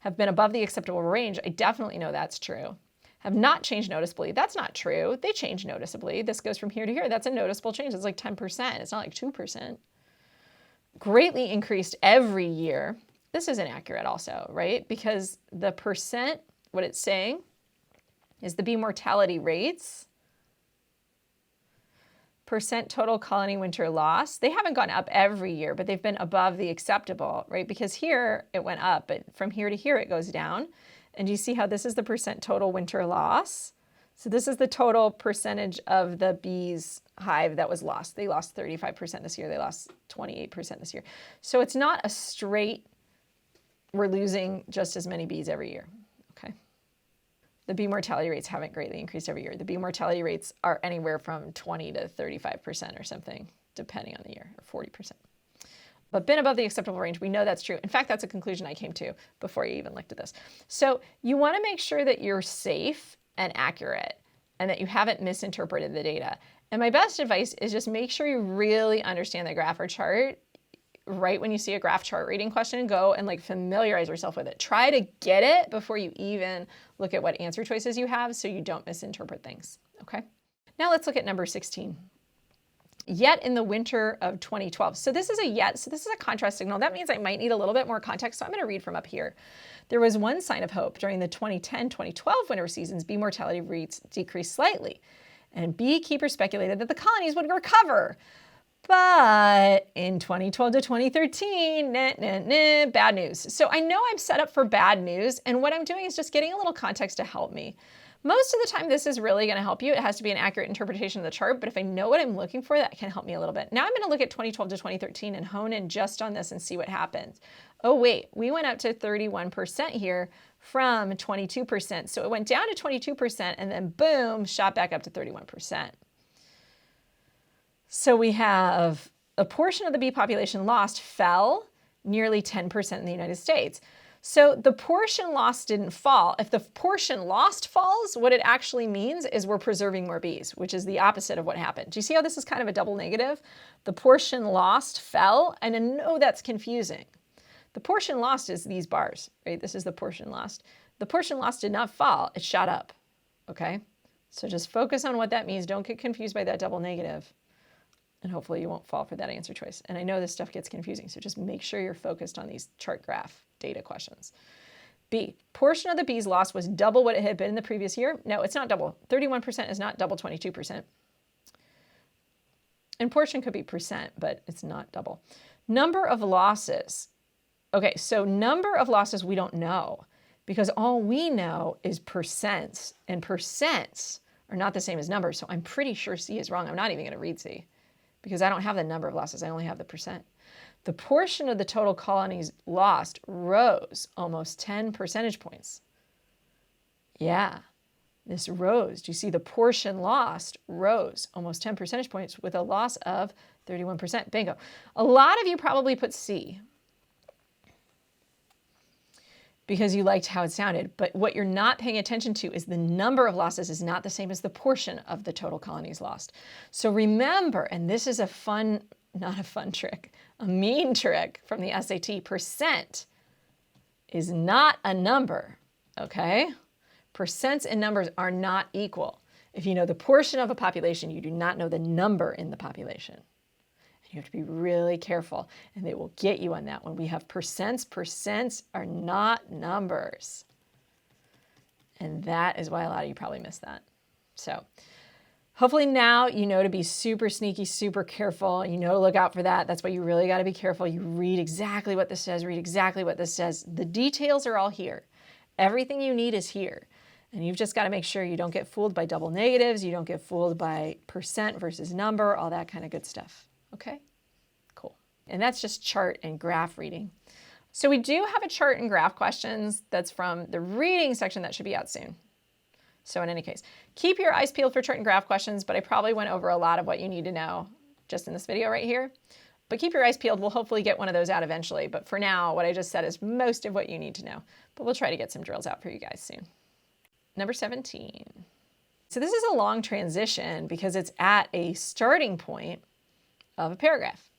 A: Have been above the acceptable range. I definitely know that's true. Have not changed noticeably. That's not true. They change noticeably. This goes from here to here. That's a noticeable change. It's like 10%. It's not like 2%. Greatly increased every year. This is inaccurate also, right? Because the percent, what it's saying is the bee mortality rates, percent total colony winter loss. They haven't gone up every year, but they've been above the acceptable, right? Because here it went up, but from here to here it goes down. And you see how this is the percent total winter loss? So this is the total percentage of the bees hive that was lost. They lost 35% this year. They lost 28% this year. So it's not a straight, we're losing just as many bees every year, okay? The bee mortality rates haven't greatly increased every year. The bee mortality rates are anywhere from 20 to 35% or something, depending on the year, or 40%. but been above the acceptable range. We know that's true. In fact, that's a conclusion I came to before you even looked at this. So you want to make sure that you're safe and accurate and that you haven't misinterpreted the data. And my best advice is just make sure you really understand the graph or chart. Right when you see a graph chart reading question, go and like familiarize yourself with it. Try to get it before you even look at what answer choices you have so you don't misinterpret things, okay? Now let's look at number 16. Yet in the winter of 2012. So this is a yet, so this is a contrast signal. That means I might need a little bit more context, so I'm gonna read from up here. There was one sign of hope. During the 2010-2012 winter seasons, bee mortality rates decreased slightly, and beekeepers speculated that the colonies would recover. But in 2012 to 2013, bad news. So I know I'm set up for bad news, and what I'm doing is just getting a little context to help me. Most of the time, this is really going to help you. It has to be an accurate interpretation of the chart, but if I know what I'm looking for, that can help me a little bit. Now I'm going to look at 2012 to 2013 and hone in just on this and see what happens. Oh, wait, we went up to 31% here from 22%. So it went down to 22% and then boom, shot back up to 31%. So we have a portion of the bee population lost fell nearly 10% in the United States. So the portion lost didn't fall. If the portion lost falls, what it actually means is we're preserving more bees, which is the opposite of what happened. Do you see how this is kind of a double negative? The portion lost fell, and I know that's confusing. The portion lost is these bars, right? This is the portion lost. The portion lost did not fall, it shot up, okay? So just focus on what that means. Don't get confused by that double negative. And hopefully you won't fall for that answer choice. And I know this stuff gets confusing, so just make sure you're focused on these chart graph data questions. B, portion of the bees lost was double what it had been in the previous year. No, it's not double. 31% is not double 22%. And portion could be percent, but it's not double. Number of losses. Okay, so number of losses we don't know because all we know is percents, and percents are not the same as numbers. So I'm pretty sure C is wrong. I'm not even going to read C because I don't have the number of losses. I only have the percent. The portion of the total colonies lost rose almost 10 percentage points. Yeah, this rose. Do you see the portion lost rose almost 10 percentage points with a loss of 31%? Bingo. A lot of you probably put C because you liked how it sounded, but what you're not paying attention to is the number of losses is not the same as the portion of the total colonies lost. So remember, and this is a fun, not a fun trick, a mean trick from the SAT, percent is not a number, okay? Percents and numbers are not equal. If you know the portion of a population, you do not know the number in the population. You have to be really careful, and they will get you on that one. We have percents. Percents are not numbers. And that is why a lot of you probably missed that. So hopefully now you know to be super sneaky, super careful. You know to look out for that. That's why you really got to be careful. You read exactly what this says, read exactly what this says. The details are all here. Everything you need is here. And you've just got to make sure you don't get fooled by double negatives. You don't get fooled by percent versus number, all that kind of good stuff. Okay, cool. And that's just chart and graph reading. So we do have a chart and graph questions that's from the reading section that should be out soon. So in any case, keep your eyes peeled for chart and graph questions, but I probably went over a lot of what you need to know just in this video right here. But keep your eyes peeled. We'll hopefully get one of those out eventually. But for now, what I just said is most of what you need to know. But we'll try to get some drills out for you guys soon. Number 17. So this is a long transition because it's at a starting point of a paragraph.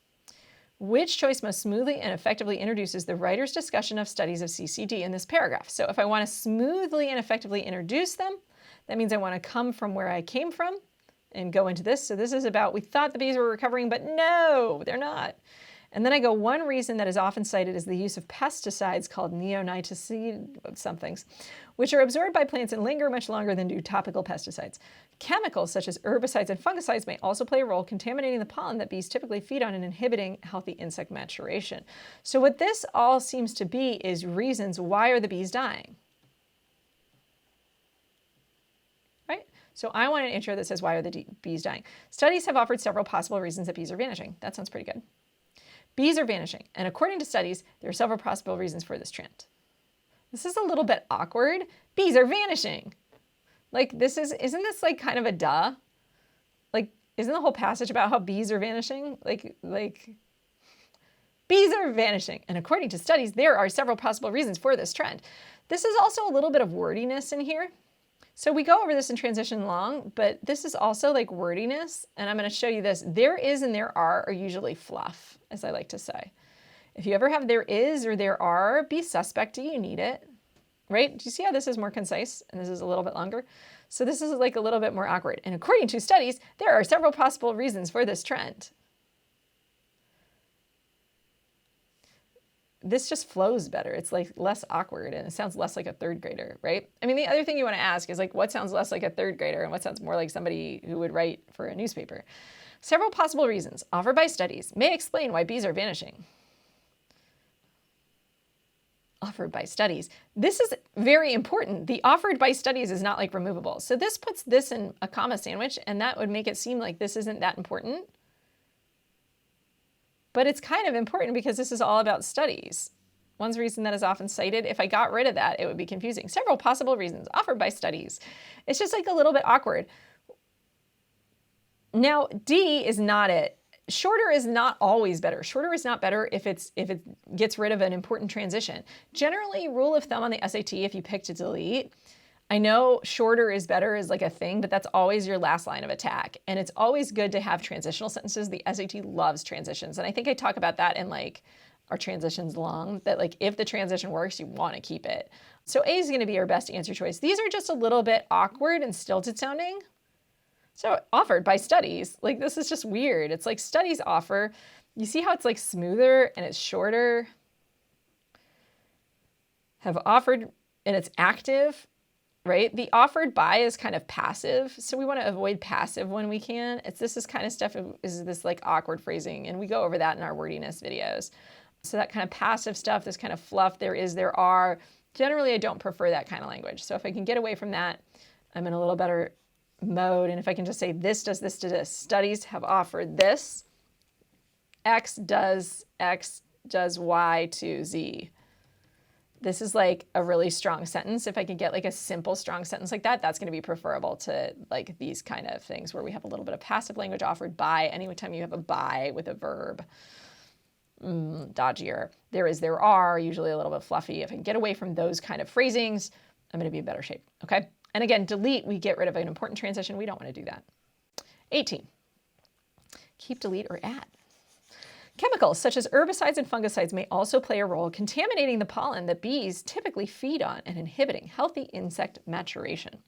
A: Which choice most smoothly and effectively introduces the writer's discussion of studies of CCD in this paragraph? So if I want to smoothly and effectively introduce them, that means I want to come from where I came from and go into this. So this is about, we thought the bees were recovering, but no, they're not. And then I go, one reason that is often cited is the use of pesticides called neonicotinoid somethings, which are absorbed by plants and linger much longer than do topical pesticides. Chemicals such as herbicides and fungicides may also play a role contaminating the pollen that bees typically feed on and inhibiting healthy insect maturation. So what this all seems to be is reasons why are the bees dying? Right? So I want an intro that says, why are the bees dying? Studies have offered several possible reasons that bees are vanishing. That sounds pretty good. Bees are vanishing, and according to studies, there are several possible reasons for this trend. This is a little bit awkward. Bees are vanishing. Like isn't this like kind of a duh? Like, isn't the whole passage about how bees are vanishing? Like, Bees are vanishing, and according to studies, there are several possible reasons for this trend. This is also a little bit of wordiness in here. So we go over this in transition long, but this is also like wordiness, and I'm going to show you this. There is and there are usually fluff, as I like to say. If you ever have there is or there are, be suspect. Do you need it? Right? Do you see how this is more concise and this is a little bit longer? So this is like a little bit more awkward. And according to studies, there are several possible reasons for this trend. This just flows better. It's like less awkward and it sounds less like a third grader, right? I mean, the other thing you want to ask is like, what sounds less like a third grader and what sounds more like somebody who would write for a newspaper? Several possible reasons offered by studies may explain why bees are vanishing. Offered by studies. This is very important. The offered by studies is not like removable. So this puts this in a comma sandwich and that would make it seem like this isn't that important. But it's kind of important because this is all about studies. One reason that is often cited, if I got rid of that, it would be confusing. Several possible reasons offered by studies. It's just like a little bit awkward. Now, D is not it. Shorter is not always better. Shorter is not better if it gets rid of an important transition. Generally, rule of thumb on the SAT, if you pick to delete, I know shorter is better is like a thing, but that's always your last line of attack. And it's always good to have transitional sentences. The SAT loves transitions. And I think I talk about that in like our transitions long, that like if the transition works, you want to keep it. So A is going to be your best answer choice. These are just a little bit awkward and stilted sounding. So offered by studies, like this is just weird. It's like studies offer, you see how it's like smoother and it's shorter? Have offered and it's active. Right? The offered by is kind of passive. So we want to avoid passive when we can. This is kind of stuff is this like awkward phrasing. And we go over that in our wordiness videos. So that kind of passive stuff, this kind of fluff, there is, there are. Generally, I don't prefer that kind of language. So if I can get away from that, I'm in a little better mode. And if I can just say this does this to this, studies have offered this. X does Y to Z. This is like a really strong sentence. If I could get like a simple, strong sentence like that, that's going to be preferable to like these kind of things where we have a little bit of passive language offered by. Anytime you have a by with a verb, dodgier. There is, there are, usually a little bit fluffy. If I can get away from those kind of phrasings, I'm going to be in better shape. Okay. And again, delete, we get rid of an important transition. We don't want to do that. 18. Keep, delete, or add. Chemicals such as herbicides and fungicides may also play a role contaminating the pollen that bees typically feed on and inhibiting healthy insect maturation.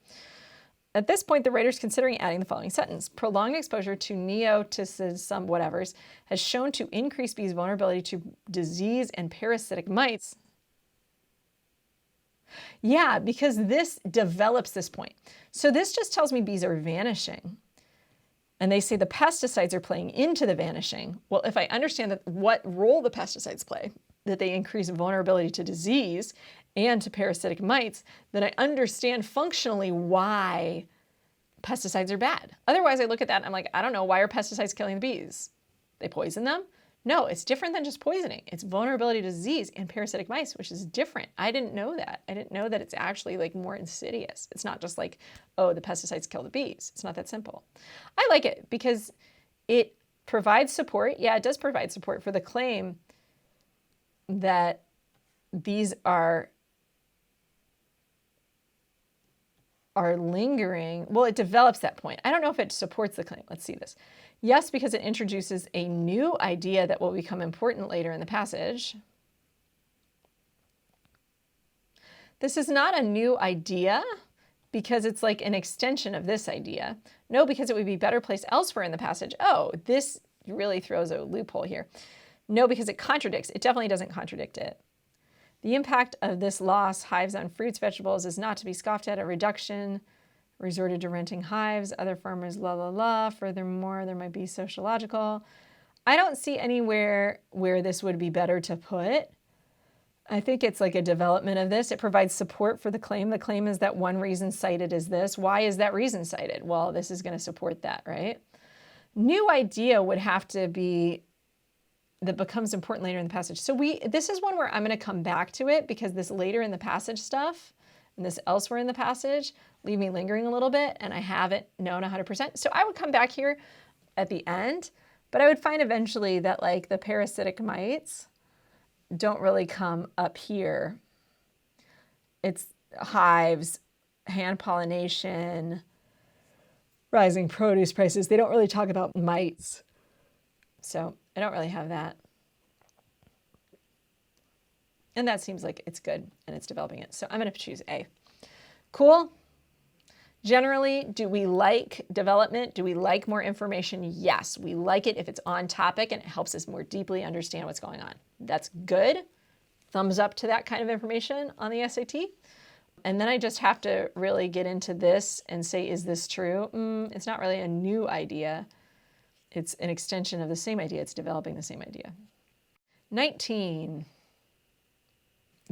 A: At this point, the writer is considering adding the following sentence. Prolonged exposure to neoticid some whatevers has shown to increase bees' vulnerability to disease and parasitic mites. Yeah, because this develops this point. So this just tells me bees are vanishing. And they say the pesticides are playing into the vanishing. Well, if I understand that what role the pesticides play, that they increase vulnerability to disease and to parasitic mites, then I understand functionally why pesticides are bad. Otherwise, I look at that and I'm like, I don't know, why are pesticides killing the bees? They poison them? No, it's different than just poisoning. It's vulnerability to disease and parasitic mice, which is different. I didn't know that. I didn't know that it's actually like more insidious. It's not just like, oh, the pesticides kill the bees. It's not that simple. I like it because it provides support. Yeah, it does provide support for the claim that these are lingering. Well, it develops that point. I don't know if it supports the claim. Let's see this. Yes, because it introduces a new idea that will become important later in the passage. This is not a new idea because it's like an extension of this idea. No, because it would be better placed elsewhere in the passage. Oh, this really throws a loophole here. No, because it contradicts. It definitely doesn't contradict it. The impact of this loss, hives on fruits, vegetables, is not to be scoffed at. A reduction resorted to renting hives. Other farmers, la, la, la. Furthermore, there might be sociological. I don't see anywhere where this would be better to put. I think it's like a development of this. It provides support for the claim. The claim is that one reason cited is this. Why is that reason cited? Well, this is going to support that, right? New idea would have to be that becomes important later in the passage. So this is one where I'm going to come back to it because this later in the passage stuff and this elsewhere in the passage leave me lingering a little bit and I haven't known 100%. So I would come back here at the end, But I would find eventually that like the parasitic mites don't really come up here. It's hives, hand pollination, rising produce prices. They don't really talk about mites. So I don't really have that. And that seems like it's good and it's developing it. So I'm going to choose A. Cool. Generally, do we like development? Do we like more information? Yes, we like it if it's on topic and it helps us more deeply understand what's going on. That's good. Thumbs up to that kind of information on the SAT. And then I just have to really get into this and say, is this true? It's not really a new idea. It's an extension of the same idea. It's developing the same idea. 19.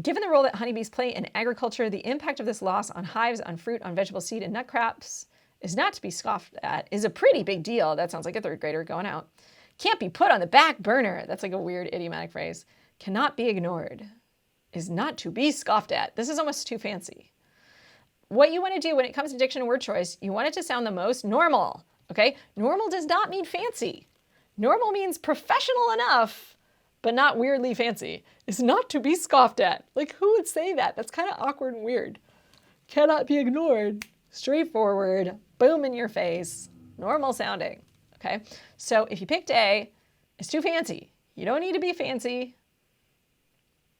A: Given the role that honeybees play in agriculture, the impact of this loss on hives, on fruit, on vegetable seed, and nut crops is not to be scoffed at, is a pretty big deal. That sounds like a third grader going out. Can't be put on the back burner. That's like a weird idiomatic phrase. Cannot be ignored. Is not to be scoffed at. This is almost too fancy. What you want to do when it comes to diction and word choice, you want it to sound the most normal, okay? Normal does not mean fancy. Normal means professional enough, but not weirdly fancy. Is not to be scoffed at. Like, who would say that? That's kind of awkward and weird. Cannot be ignored. Straightforward. Boom in your face. Normal sounding. Okay? So if you picked A, it's too fancy. You don't need to be fancy,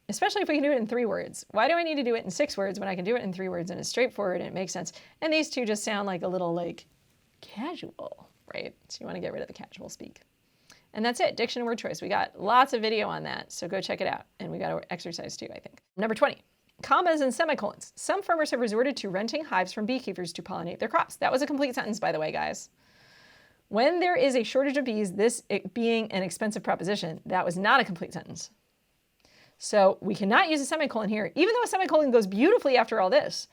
A: especially if we can do it in 3 words. Why do I need to do it in 6 words when I can do it in 3 words and it's straightforward and it makes sense? And these two just sound like a little like casual, right? So you want to get rid of the casual speak. And that's it, diction and word choice. We got lots of video on that, so go check it out. And we got an exercise too, I think. Number 20, commas and semicolons. Some farmers have resorted to renting hives from beekeepers to pollinate their crops. That was a complete sentence, by the way, guys. When there is a shortage of bees, this being an expensive proposition, that was not a complete sentence. So we cannot use a semicolon here, even though a semicolon goes beautifully after all this.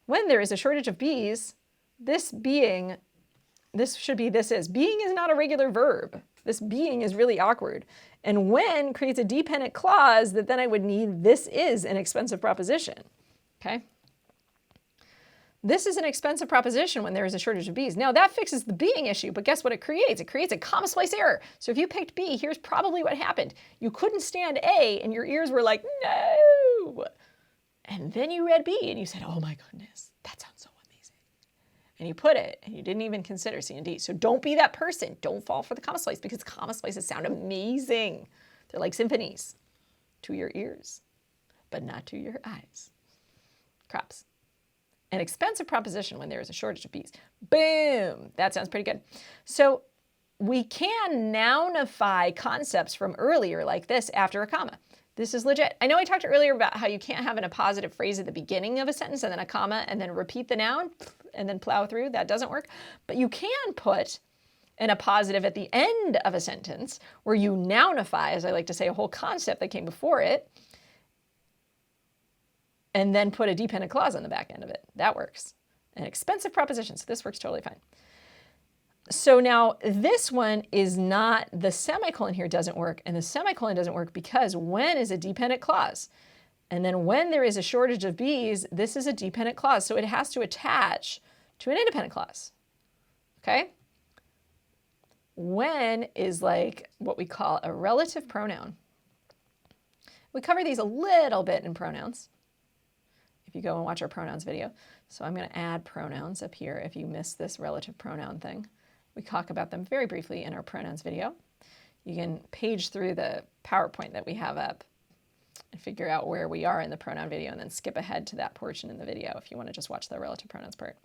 A: When there is a shortage of bees, this should be this is. Being is not a regular verb. This being is really awkward. And when creates a dependent clause that then I would need this is an expensive proposition. Okay? This is an expensive proposition when there is a shortage of bees. Now that fixes the being issue, but guess what it creates? It creates a comma splice error. So if you picked B, here's probably what happened. You couldn't stand A and your ears were like, no. And then you read B and you said, oh my goodness, that sounds so amazing. And you put it and you didn't even consider C and D. So don't be that person. Don't fall for the comma splice because comma splices sound amazing. They're like symphonies to your ears, but not to your eyes. Crops. An expensive proposition when there is a shortage of bees. Boom! That sounds pretty good. So we can nounify concepts from earlier like this after a comma. This is legit. I know I talked earlier about how you can't have an appositive phrase at the beginning of a sentence and then a comma and then repeat the noun and then plow through. That doesn't work. But you can put an appositive at the end of a sentence where you nounify, as I like to say, a whole concept that came before it, and then put a dependent clause on the back end of it. That works. An expensive proposition, so this works totally fine. So now this one is not, the semicolon here doesn't work, and the semicolon doesn't work because when is a dependent clause. And then when there is a shortage of bees, this is a dependent clause, so it has to attach to an independent clause, okay? When is like what we call a relative pronoun. We cover these a little bit in pronouns. If you go and watch our pronouns video. So I'm going to add pronouns up here if you missed this relative pronoun thing. We talk about them very briefly in our pronouns video. You can page through the PowerPoint that we have up and figure out where we are in the pronoun video and then skip ahead to that portion in the video if you want to just watch the relative pronouns part.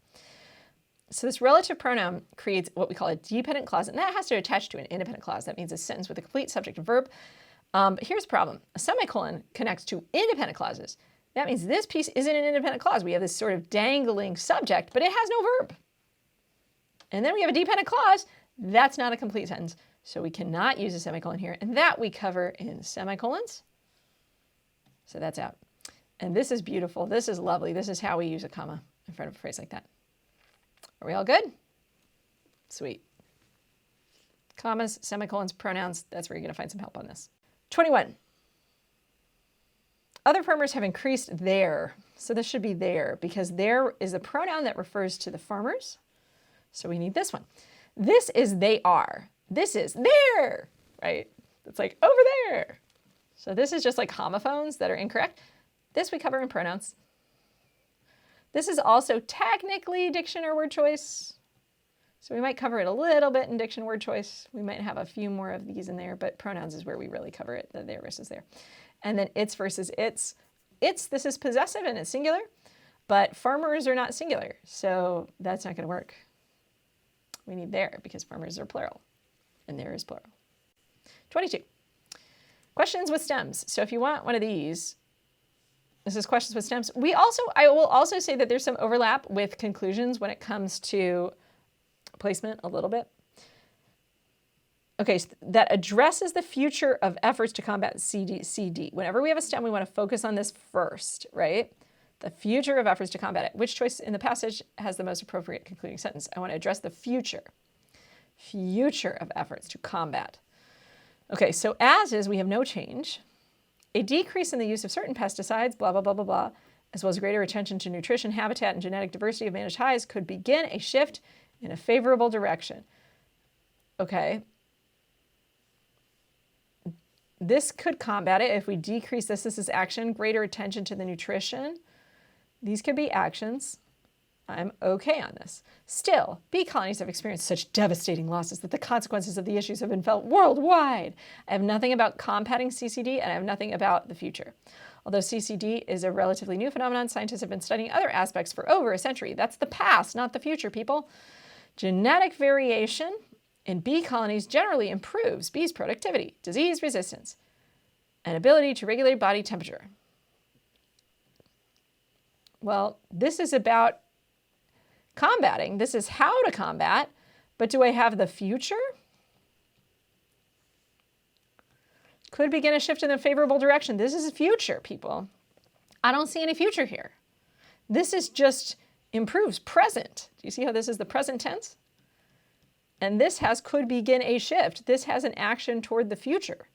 A: So this relative pronoun creates what we call a dependent clause, and that has to attach to an independent clause. That means a sentence with a complete subject and verb. But here's the problem. A semicolon connects to independent clauses. That means this piece isn't an independent clause. We have this sort of dangling subject, but it has no verb. And then we have a dependent clause. That's not a complete sentence. So we cannot use a semicolon here. And that we cover in semicolons. So that's out. And this is beautiful. This is lovely. This is how we use a comma in front of a phrase like that. Are we all good? Sweet. Commas, semicolons, pronouns. That's where you're going to find some help on this. 21. Other farmers have increased their, so this should be their, because there is a pronoun that refers to the farmers. So we need this one. This is they are. This is there, right? It's like over there. So this is just like homophones that are incorrect. This we cover in pronouns. This is also technically diction or word choice. So we might cover it a little bit in diction word choice. We might have a few more of these in there, but pronouns is where we really cover it. The there versus there. And then it's versus its. It's, this is possessive and it's singular, but farmers are not singular. So that's not going to work. We need there because farmers are plural and there is plural. 22. Questions with stems. So if you want one of these, this is questions with stems. I will also say that there's some overlap with conclusions when it comes to placement a little bit. Okay, so that addresses the future of efforts to combat CD. Whenever we have a stem, we want to focus on this first, right? The future of efforts to combat it. Which choice in the passage has the most appropriate concluding sentence? I want to address the future of efforts to combat. Okay, so as is, we have no change. A decrease in the use of certain pesticides, blah, blah, blah, blah, blah, as well as greater attention to nutrition, habitat, and genetic diversity of managed hives could begin a shift in a favorable direction. Okay. This could combat it if we decrease this. This is action, greater attention to the nutrition. These could be actions. I'm okay on this. Still, bee colonies have experienced such devastating losses that the consequences of the issues have been felt worldwide. I have nothing about combating CCD, and I have nothing about the future. Although CCD is a relatively new phenomenon, scientists have been studying other aspects for over a century. That's the past, not the future, people. Genetic variation in bee colonies generally improves bees' productivity, disease resistance, and ability to regulate body temperature. Well, this is about combating. This is how to combat, but do I have the future? Could begin a shift in a favorable direction. This is future, people. I don't see any future here. This is just improves present. Do you see how this is the present tense? And this has could begin a shift. This has an action toward the future.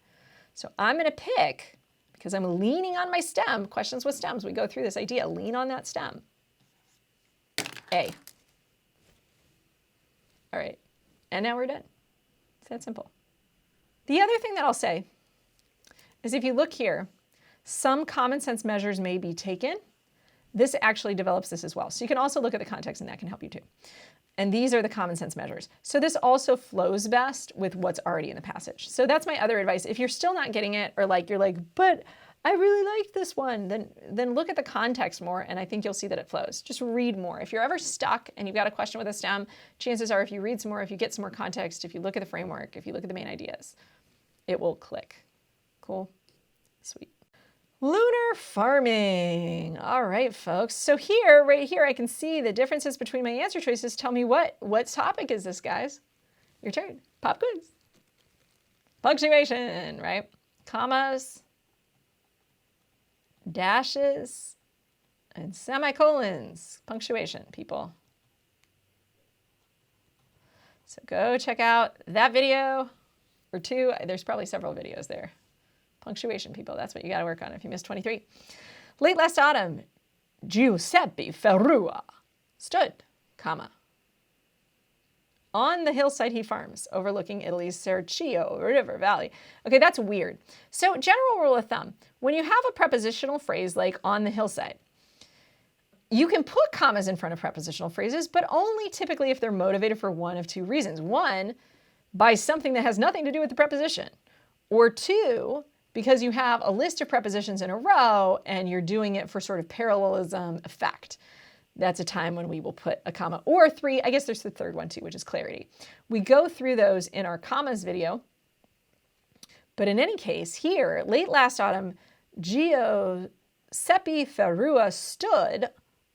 A: So I'm going to pick, because I'm leaning on my stem, questions with stems. We go through this idea, lean on that stem. A. All right. And now we're done. It's that simple. The other thing that I'll say is if you look here, some common sense measures may be taken. This actually develops this as well. So you can also look at the context and that can help you too. And these are the common sense measures. So this also flows best with what's already in the passage. So that's my other advice. If you're still not getting it, or like you're like, but I really like this one, then look at the context more, and I think you'll see that it flows. Just read more. If you're ever stuck and you've got a question with a stem, chances are if you read some more, if you get some more context, if you look at the framework, if you look at the main ideas, it will click. Cool? Sweet. Lunar farming. All right, folks. So here, right here, I can see the differences between my answer choices. Tell me what topic is this, guys? Your turn. Pop quiz. Punctuation, right? Commas, dashes, and semicolons. Punctuation, people. So go check out that video or two. There's probably several videos there. Punctuation, people. That's what you got to work on if you missed 23. Late last autumn, Giuseppe Ferrua stood, comma, on the hillside he farms, overlooking Italy's Serchio River Valley. Okay, that's weird. So general rule of thumb, when you have a prepositional phrase like on the hillside, you can put commas in front of prepositional phrases, but only typically if they're motivated for one of two reasons. One, by something that has nothing to do with the preposition. Or two, because you have a list of prepositions in a row and you're doing it for sort of parallelism effect. That's a time when we will put a comma. Or three, I guess there's the third one too, which is clarity. We go through those in our commas video. But in any case, here, late last autumn, Giuseppe Ferrua stood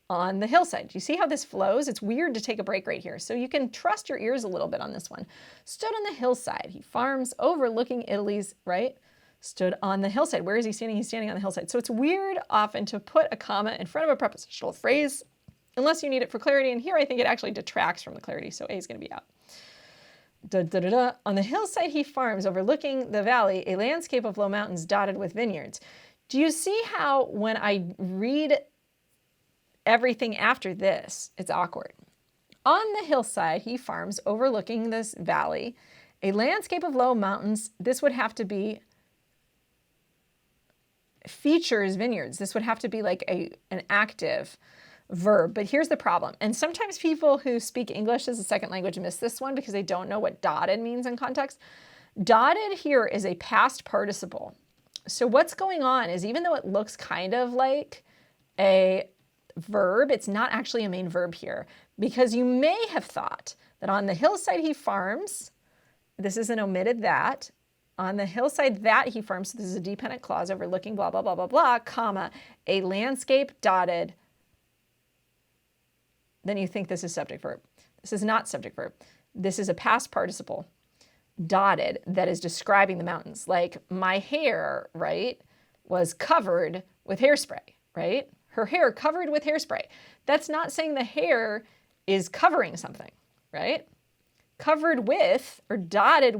A: on the hillside. Do you see how this flows? It's weird to take a break right here. So you can trust your ears a little bit on this one. Stood on the hillside. He farms overlooking Italy's, right? Stood on the hillside. Where is he standing? He's standing on the hillside. So it's weird often to put a comma in front of a prepositional phrase unless you need it for clarity. And here I think it actually detracts from the clarity. So A is going to be out. On the hillside he farms overlooking the valley, a landscape of low mountains dotted with vineyards. Do you see how when I read everything after this, it's awkward? On the hillside he farms overlooking this valley, A landscape of low mountains, this would have to be features vineyards. This would have to be like an active verb. But here's the problem. And sometimes people who speak English as a second language miss this one because they don't know what dotted means in context. Dotted here is a past participle. So what's going on is even though it looks kind of like a verb, it's not actually a main verb here, because you may have thought that on the hillside he farms, this is an omitted that, on the hillside that he farms, so this is a dependent clause overlooking blah, blah, blah, blah, blah, comma, a landscape dotted, then you think this is subject verb. This is not subject verb. This is a past participle, dotted, that is describing the mountains. Like my hair, right, was covered with hairspray, right? Her hair covered with hairspray. That's not saying the hair is covering something, right? Covered with, or dotted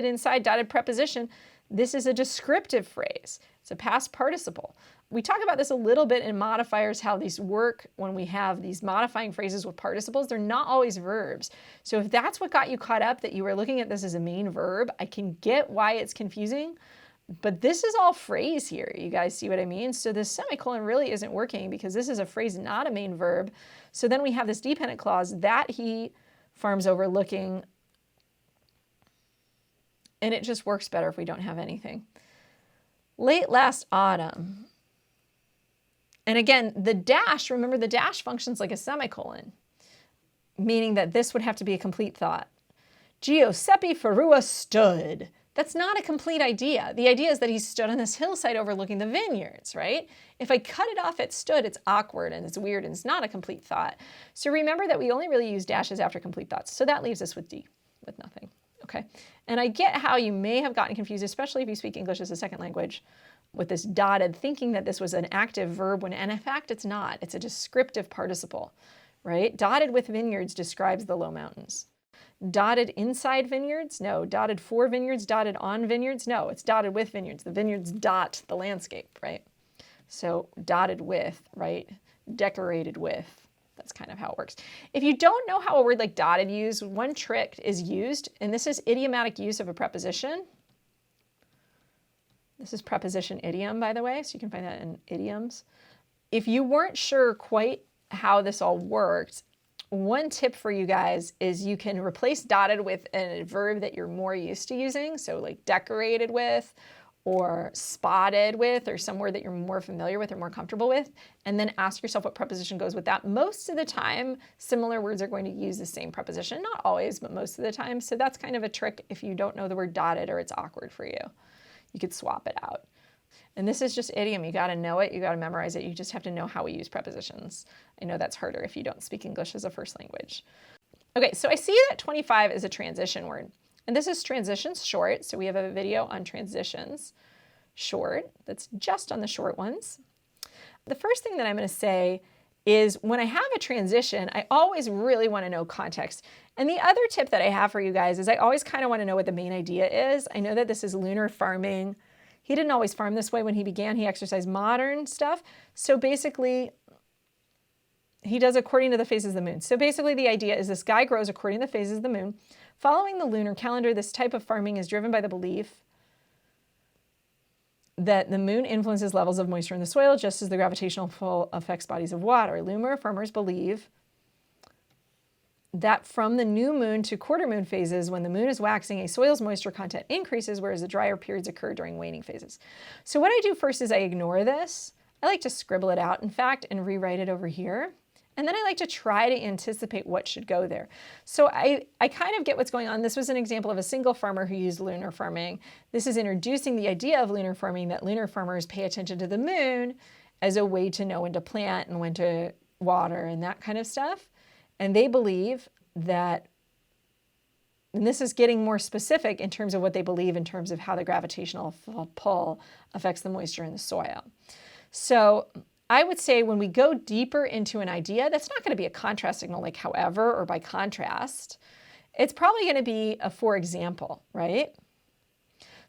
A: inside, dotted preposition. This is a descriptive phrase. It's a past participle. We talk about this a little bit in modifiers, how these work when we have these modifying phrases with participles. They're not always verbs. So if that's what got you caught up, that you were looking at this as a main verb, I can get why it's confusing. But this is all phrase here. You guys see what I mean? So this semicolon really isn't working because this is a phrase, not a main verb. So then we have this dependent clause, that he farms overlooking, and it just works better if we don't have anything. Late last autumn. And again, the dash, remember the dash functions like a semicolon, meaning that this would have to be a complete thought. Giuseppe Ferrua stood. That's not a complete idea. The idea is that he stood on this hillside overlooking the vineyards, right? If I cut it off at stood, it's awkward and it's weird and it's not a complete thought. So remember that we only really use dashes after complete thoughts. So that leaves us with D, with nothing, okay? And I get how you may have gotten confused, especially if you speak English as a second language, with this dotted, thinking that this was an active verb when in fact it's not. It's a descriptive participle, right? Dotted with vineyards describes the low mountains. Dotted inside vineyards? No. Dotted for vineyards? Dotted on vineyards? No. It's dotted with vineyards. The vineyards dot the landscape, right? So dotted with, right? Decorated with. That's kind of how it works. If you don't know how a word like dotted used, one trick is used, and this is idiomatic use of a preposition. This is preposition idiom, by the way, so you can find that in idioms. If you weren't sure quite how this all worked, one tip for you guys is you can replace dotted with a verb that you're more used to using. So like decorated with, or spotted with, or some word that you're more familiar with or more comfortable with, and then ask yourself what preposition goes with that. Most of the time, similar words are going to use the same preposition. Not always, but most of the time. So that's kind of a trick if you don't know the word dotted or it's awkward for you. You could swap it out. And this is just idiom. You got to know it. You got to memorize it. You just have to know how we use prepositions. I know that's harder if you don't speak English as a first language. Okay, so I see that 25 is a transition word. And this is transitions short. So we have a video on transitions short. That's just on the short ones. The first thing that I'm going to say is when I have a transition, I always really want to know context. And the other tip that I have for you guys is I always kind of want to know what the main idea is. I know that this is lunar farming. He didn't always farm this way when he began. He exercised modern stuff. So basically, he does according to the phases of the moon. So basically, the idea is this guy grows according to the phases of the moon. Following the lunar calendar, this type of farming is driven by the belief that the moon influences levels of moisture in the soil, just as the gravitational pull affects bodies of water. Lunar farmers believe that from the new moon to quarter moon phases, when the moon is waxing, a soil's moisture content increases, whereas the drier periods occur during waning phases. So what I do first is I ignore this. I like to scribble it out, in fact, and rewrite it over here. And then I like to try to anticipate what should go there. So I kind of get what's going on. This was an example of a single farmer who used lunar farming. This is introducing the idea of lunar farming, that lunar farmers pay attention to the moon as a way to know when to plant and when to water and that kind of stuff. And they believe that, and this is getting more specific in terms of what they believe in terms of how the gravitational pull affects the moisture in the soil. So I would say when we go deeper into an idea, that's not going to be a contrast signal like however or by contrast. It's probably going to be a for example, right?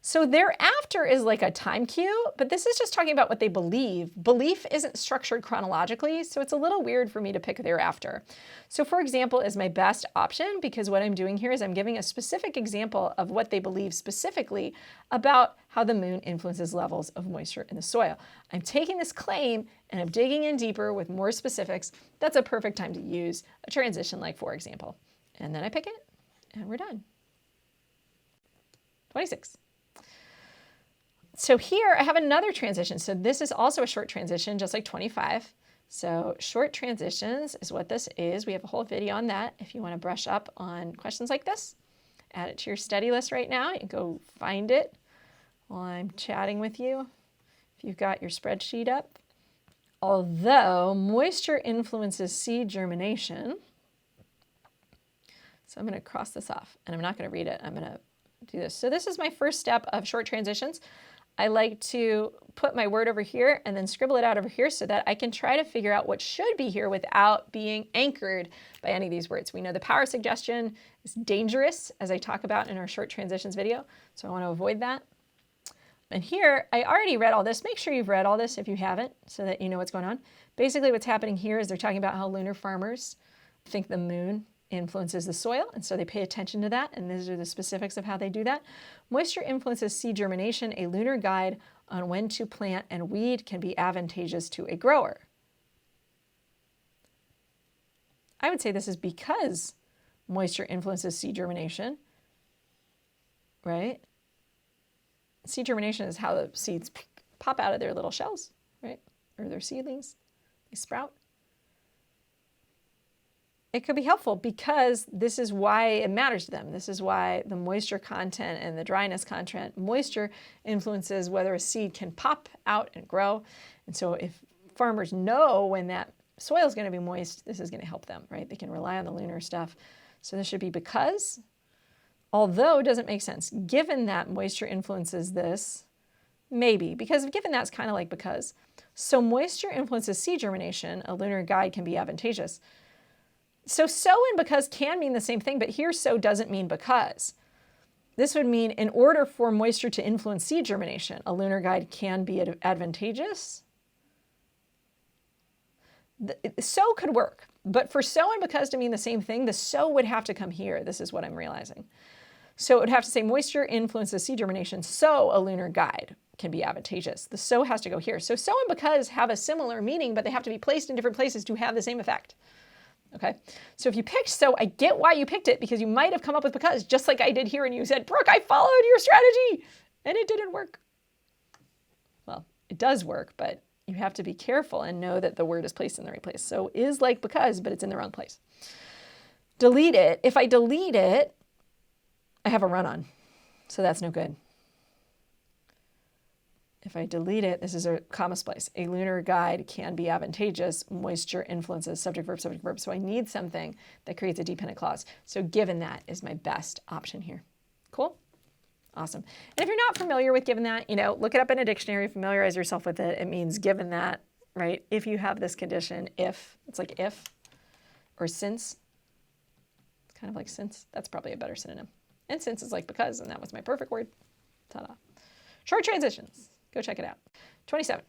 A: So thereafter is like a time cue, but this is just talking about what they believe. Belief isn't structured chronologically, so it's a little weird for me to pick thereafter. So for example is my best option, because what I'm doing here is I'm giving a specific example of what they believe specifically about how the moon influences levels of moisture in the soil. I'm taking this claim and I'm digging in deeper with more specifics. That's a perfect time to use a transition like for example. And then I pick it and we're done. 26. So here I have another transition. So this is also a short transition, just like 25. So short transitions is what this is. We have a whole video on that. If you want to brush up on questions like this, add it to your study list right now. You can go find it while I'm chatting with you. If you've got your spreadsheet up. Although moisture influences seed germination. So I'm going to cross this off and I'm not going to read it. I'm going to do this. So this is my first step of short transitions. I like to put my word over here and then scribble it out over here so that I can try to figure out what should be here without being anchored by any of these words. We know the power of suggestion is dangerous, as I talk about in our short transitions video, so I want to avoid that. And here, I already read all this. Make sure you've read all this if you haven't, so that you know what's going on. Basically, what's happening here is they're talking about how lunar farmers think the moon influences the soil, and so they pay attention to that, and these are the specifics of how they do that. Moisture influences seed germination. A lunar guide on when to plant and weed can be advantageous to a grower. I would say this is because moisture influences seed germination, right? Seed germination is how the seeds pop out of their little shells, right? Or their seedlings, they sprout. It could be helpful because this is why it matters to them. This is why the moisture content and the dryness content, moisture influences whether a seed can pop out and grow. And so if farmers know when that soil is going to be moist, this is going to help them, right? They can rely on the lunar stuff. So this should be because, although it doesn't make sense, given that moisture influences this, maybe, because given that's kind of like because. So moisture influences seed germination, a lunar guide can be advantageous. So and because can mean the same thing, but here so doesn't mean because. This would mean in order for moisture to influence seed germination, a lunar guide can be advantageous. So could work, but for so and because to mean the same thing, the so would have to come here. This is what I'm realizing. So it would have to say moisture influences seed germination, so a lunar guide can be advantageous. The so has to go here. So and because have a similar meaning, but they have to be placed in different places to have the same effect. Okay, so if you picked so, I get why you picked it, because you might have come up with because, just like I did here, and you said, Brooke, I followed your strategy, and it didn't work. Well, it does work, but you have to be careful and know that the word is placed in the right place. So is like because, but it's in the wrong place. Delete it. If I delete it, I have a run-on, so that's no good. If I delete it, this is a comma splice. A lunar guide can be advantageous. Moisture influences subject, verb, subject, verb. So I need something that creates a dependent clause. So given that is my best option here. Cool? Awesome. And if you're not familiar with given that, look it up in a dictionary, familiarize yourself with it. It means given that, right? If you have this condition, if, it's like if, or since. It's kind of like since. That's probably a better synonym. And since is like because, and that was my perfect word. Ta-da. Short transitions. Go check it out. 27.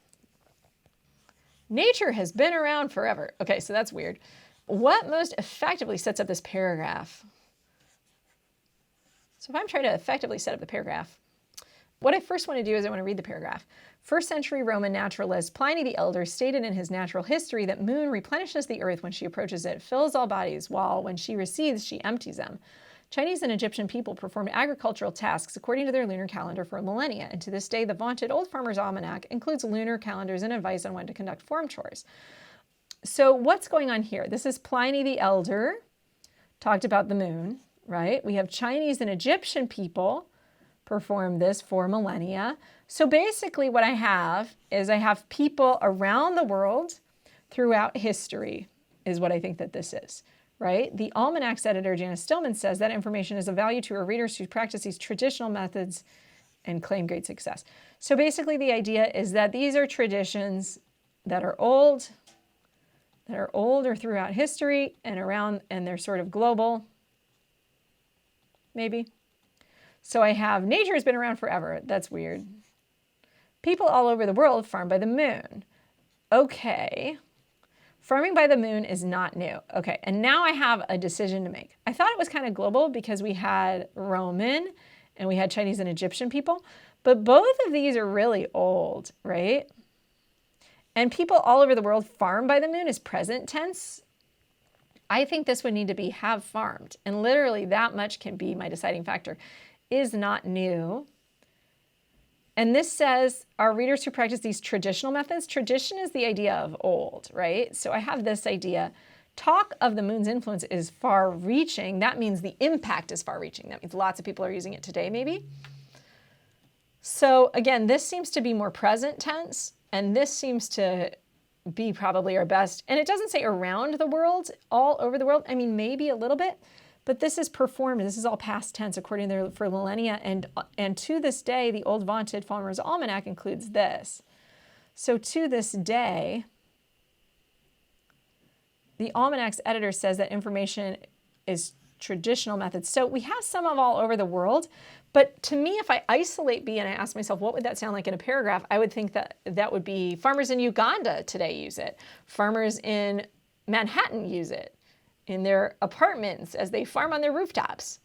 A: Nature has been around forever. Okay, so that's weird. What most effectively sets up this paragraph? So if I'm trying to effectively set up the paragraph, what I first want to do is I want to read the paragraph. First century Roman naturalist Pliny the Elder stated in his Natural History that moon replenishes the earth when she approaches it, fills all bodies, while when she recedes, she empties them. Chinese and Egyptian people performed agricultural tasks according to their lunar calendar for millennia, and to this day, the vaunted Old Farmer's Almanac includes lunar calendars and advice on when to conduct farm chores. So what's going on here? This is Pliny the Elder, talked about the moon, right? We have Chinese and Egyptian people perform this for millennia. So basically what I have is I have people around the world throughout history is what I think that this is. Right? The Almanac's editor, Janice Stillman, says that information is of value to her readers who practice these traditional methods and claim great success. So basically the idea is that these are traditions that are old or throughout history and around, and they're sort of global, maybe. So I have nature has been around forever. That's weird. People all over the world farm by the moon. Okay. Farming by the moon is not new. Okay, and now I have a decision to make. I thought it was kind of global because we had Roman and we had Chinese and Egyptian people, but both of these are really old, right? And people all over the world farm by the moon is present tense. I think this would need to be have farmed, and literally that much can be my deciding factor. Is not new. And this says, our readers who practice these traditional methods, tradition is the idea of old, right? So I have this idea, talk of the moon's influence is far reaching. That means the impact is far reaching. That means lots of people are using it today, maybe. So again, this seems to be more present tense, and this seems to be probably our best. And it doesn't say around the world, all over the world. I mean, maybe a little bit. But this is performed, this is all past tense according to for millennia, and to this day, the old vaunted Farmer's Almanac includes this. So to this day, the Almanac's editor says that information is traditional methods. So we have some of all over the world, but to me, if I isolate B and I ask myself, what would that sound like in a paragraph? I would think that that would be farmers in Uganda today use it. Farmers in Manhattan use it. In their apartments as they farm on their rooftops,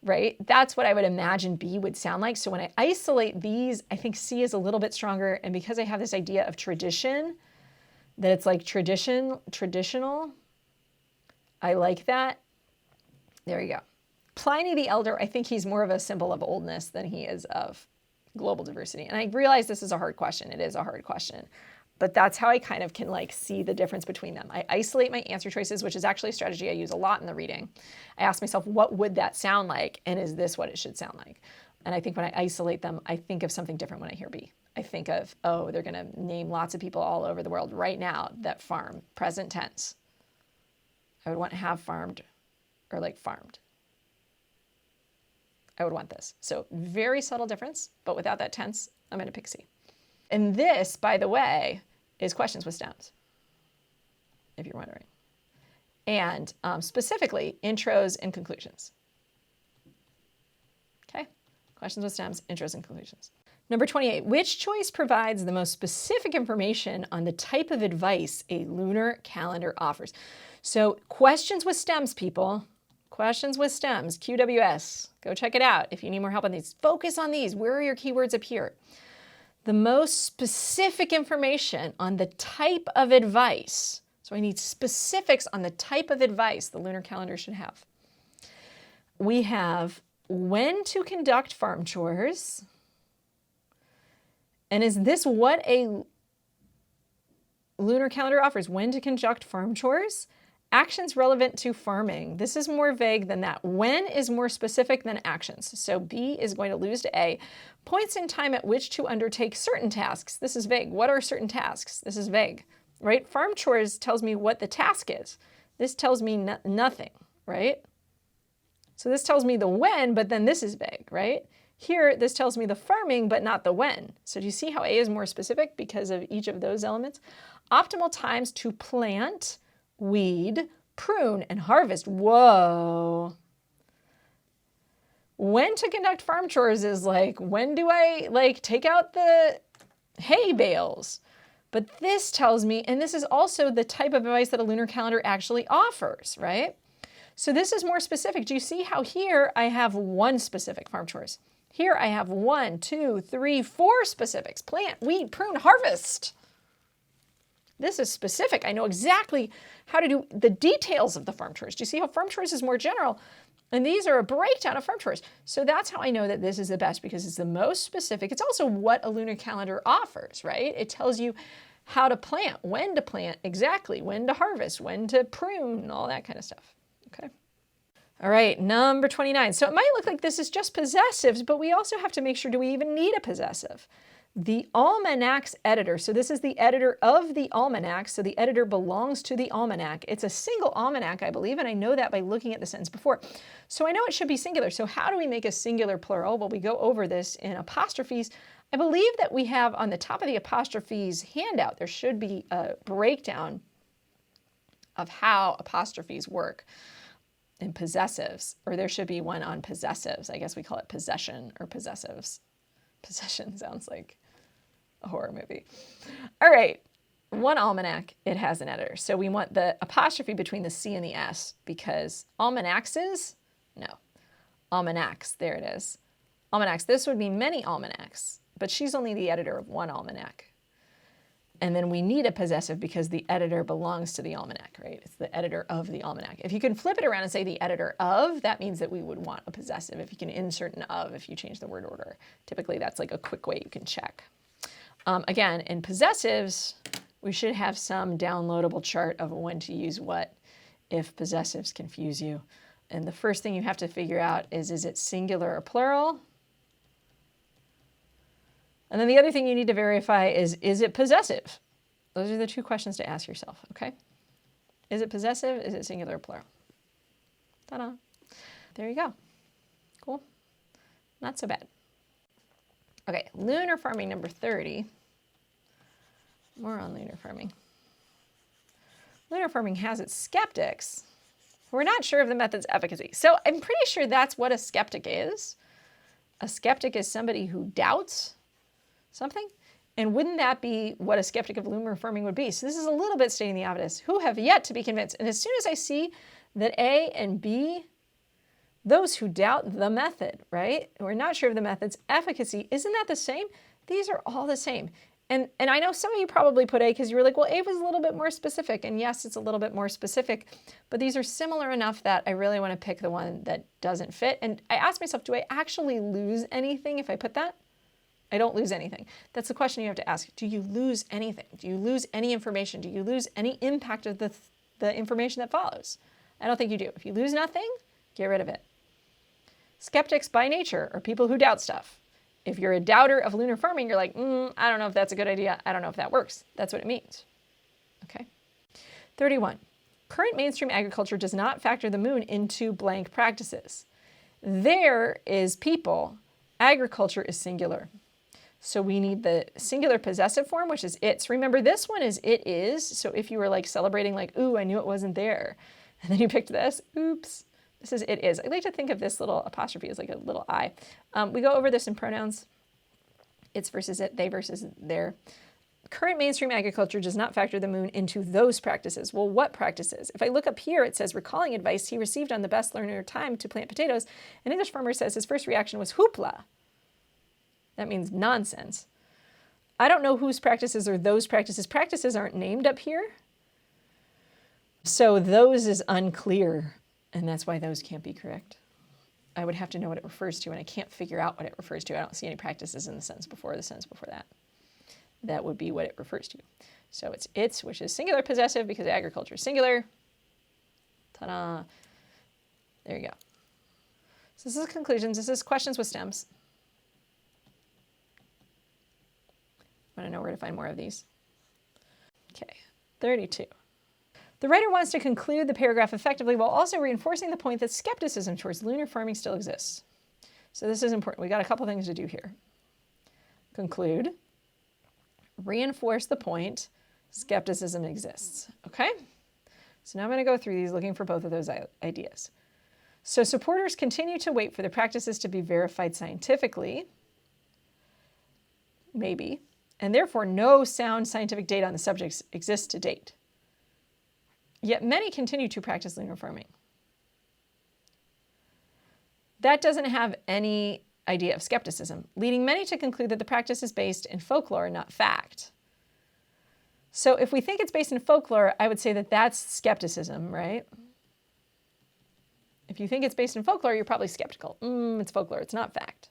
A: right? That's what I would imagine B would sound like. So when I isolate these, I think C is a little bit stronger. And because I have this idea of tradition, that it's like traditional, I like that. There you go. Pliny the Elder, I think he's more of a symbol of oldness than he is of global diversity. And I realize this is a hard question. It is a hard question. But that's how I kind of can like see the difference between them. I isolate my answer choices, which is actually a strategy I use a lot in the reading. I ask myself, what would that sound like? And is this what it should sound like? And I think when I isolate them, I think of something different when I hear B. I think of, oh, they're going to name lots of people all over the world right now that farm, present tense. I would want have farmed or like farmed. I would want this. So very subtle difference, but without that tense, I'm going to pick C. And this, by the way, is questions with stems, if you're wondering. And specifically, intros and conclusions. Okay, questions with stems, intros and conclusions. Number 28, which choice provides the most specific information on the type of advice a lunar calendar offers? So questions with stems, people. Questions with stems, QWS. Go check it out if you need more help on these. Focus on these. Where are your keywords up here? The most specific information on the type of advice. So I need specifics on the type of advice the lunar calendar should have. We have when to conduct farm chores. And is this what a lunar calendar offers? When to conduct farm chores? Actions relevant to farming. This is more vague than that. When is more specific than actions. So B is going to lose to A. Points in time at which to undertake certain tasks. This is vague. What are certain tasks? This is vague, right? Farm chores tells me what the task is. This tells me nothing, right? So this tells me the when, but then this is vague, right? Here, this tells me the farming, but not the when. So do you see how A is more specific because of each of those elements? Optimal times to plant, weed, prune, and harvest. Whoa. When to conduct farm chores is like, when do I like take out the hay bales? But this tells me, and this is also the type of advice that a lunar calendar actually offers, right? So this is more specific. Do you see how here I have one specific farm chores? Here I have 1, 2, 3, 4 specifics. Plant, weed, prune, harvest. This is specific. I know exactly how to do the details of the farm chores. Do you see how farm chores is more general? And these are a breakdown of farm chores. So that's how I know that this is the best, because it's the most specific. It's also what a lunar calendar offers, right? It tells you how to plant, when to plant, exactly, when to harvest, when to prune, all that kind of stuff, okay? All right, number 29. So it might look like this is just possessives, but we also have to make sure, do we even need a possessive? The Almanac's editor, so this is the editor of the Almanac, so the editor belongs to the Almanac. It's a single almanac, I believe, and I know that by looking at the sentence before. So I know it should be singular. So how do we make a singular plural? Well, we go over this in apostrophes. I believe that we have on the top of the apostrophes handout, there should be a breakdown of how apostrophes work. in possessives, or there should be one on possessives. I guess we call it possession or possessives. Possession sounds like a horror movie. All right, one almanac, it has an editor. So we want the apostrophe between the C and the S, because almanaxes, no, almanacs, there it is. Almanacs, this would be many almanacs, but she's only the editor of one almanac. And then we need a possessive because the editor belongs to the almanac, right? It's the editor of the almanac. If you can flip it around and say the editor of, that means that we would want a possessive. If you can insert an of, if you change the word order. Typically, that's like a quick way you can check. Again, in possessives, we should have some downloadable chart of when to use what if possessives confuse you. And the first thing you have to figure out is it singular or plural? And then the other thing you need to verify is it possessive? Those are the two questions to ask yourself, okay? Is it possessive? Is it singular or plural? Ta-da. There you go. Cool. Not so bad. Okay, lunar farming number 30. More on lunar farming. Lunar farming has its skeptics. We're not sure of the method's efficacy. So I'm pretty sure that's what a skeptic is. A skeptic is somebody who doubts something. And wouldn't that be what a skeptic of lunar farming would be? So this is a little bit stating the obvious, who have yet to be convinced. And as soon as I see that A and B, those who doubt the method, right? Who are not sure of the method's efficacy, isn't that the same? These are all the same. And I know some of you probably put A because you were like, well, A was a little bit more specific. And yes, it's a little bit more specific, but these are similar enough that I really want to pick the one that doesn't fit. And I asked myself, do I actually lose anything if I put that? I don't lose anything. That's the question you have to ask. Do you lose anything? Do you lose any information? Do you lose any impact of the information that follows? I don't think you do. If you lose nothing, get rid of it. Skeptics by nature are people who doubt stuff. If you're a doubter of lunar farming, you're like, I don't know if that's a good idea. I don't know if that works. That's what it means. Okay. 31. Current mainstream agriculture does not factor the moon into blank practices. There is people. Agriculture is singular. So we need the singular possessive form, which is its. Remember, this one is it is. So if you were like celebrating like, ooh, I knew it wasn't there. And then you picked this, oops. This is it is. I like to think of this little apostrophe as like a little I. We go over this in pronouns. It's versus it, they versus their. Current mainstream agriculture does not factor the moon into those practices. Well, what practices? If I look up here, it says recalling advice he received on the best lunar time to plant potatoes. An English farmer says his first reaction was hoopla. That means nonsense. I don't know whose practices are those practices. Practices aren't named up here. So those is unclear, and that's why those can't be correct. I would have to know what it refers to, and I can't figure out what it refers to. I don't see any practices in the sentence before the sentence before that. That would be what it refers to. So it's its, which is singular possessive because agriculture is singular. Ta-da. There you go. So this is conclusions. This is questions with stems. I want to know where to find more of these. Okay, 32. The writer wants to conclude the paragraph effectively while also reinforcing the point that skepticism towards lunar farming still exists. So this is important. We got a couple things to do here. Conclude, reinforce the point, skepticism exists. Okay? So now I'm going to go through these looking for both of those ideas. So supporters continue to wait for the practices to be verified scientifically, maybe, and therefore no sound scientific data on the subjects exists to date. Yet many continue to practice lunar farming. That doesn't have any idea of skepticism, leading many to conclude that the practice is based in folklore, not fact. So if we think it's based in folklore, I would say that that's skepticism, right? If you think it's based in folklore, you're probably skeptical. It's folklore, it's not fact.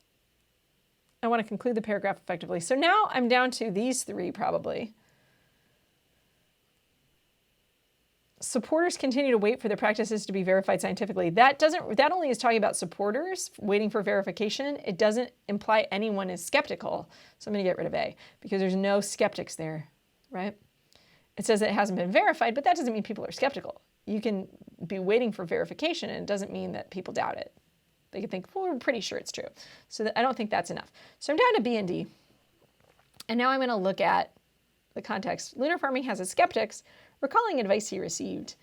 A: I want to conclude the paragraph effectively. So now I'm down to these three probably. Supporters continue to wait for the practices to be verified scientifically. That only is talking about supporters waiting for verification. It doesn't imply anyone is skeptical. So I'm going to get rid of A because there's no skeptics there, right? It says it hasn't been verified, but that doesn't mean people are skeptical. You can be waiting for verification and it doesn't mean that people doubt it. They can think, well, we're pretty sure it's true. So I don't think that's enough. So I'm down to B and D. And now I'm going to look at the context. Lunar farming has its skeptics, recalling advice he received.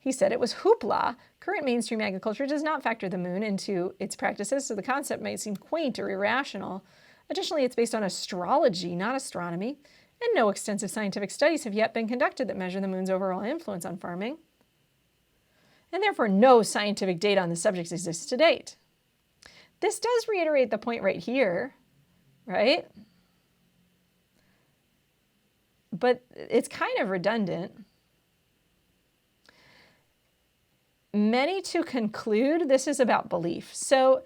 A: He said it was hoopla. Current mainstream agriculture does not factor the moon into its practices, so the concept might seem quaint or irrational. Additionally, it's based on astrology, not astronomy, and no extensive scientific studies have yet been conducted that measure the moon's overall influence on farming. And therefore, no scientific data on the subject exists to date. This does reiterate the point right here, right? But it's kind of redundant. Many to conclude, this is about belief. So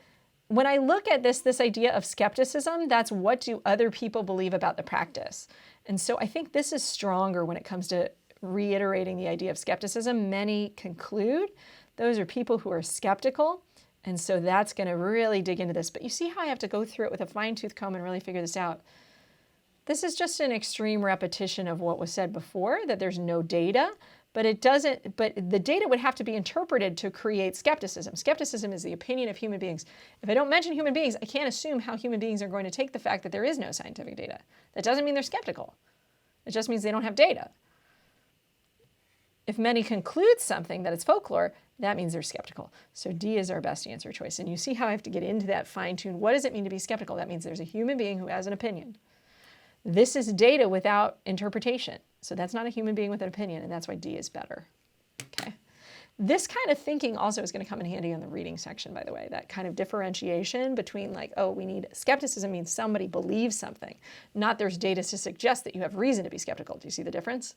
A: when I look at this idea of skepticism, that's what do other people believe about the practice? And so I think this is stronger when it comes to reiterating the idea of skepticism. Many conclude, those are people who are skeptical. And so that's going to really dig into this. But you see how I have to go through it with a fine-tooth comb and really figure this out. This is just an extreme repetition of what was said before, that there's no data. But the data would have to be interpreted to create skepticism. Skepticism is the opinion of human beings. If I don't mention human beings, I can't assume how human beings are going to take the fact that there is no scientific data. That doesn't mean they're skeptical. It just means they don't have data. If many conclude something that it's folklore, that means they're skeptical. So D is our best answer choice. And you see how I have to get into that fine-tune. What does it mean to be skeptical? That means there's a human being who has an opinion. This is data without interpretation. So that's not a human being with an opinion, and that's why D is better. Okay. This kind of thinking also is going to come in handy on the reading section, by the way. That kind of differentiation between like, oh, we need skepticism means somebody believes something, not there's data to suggest that you have reason to be skeptical. Do you see the difference?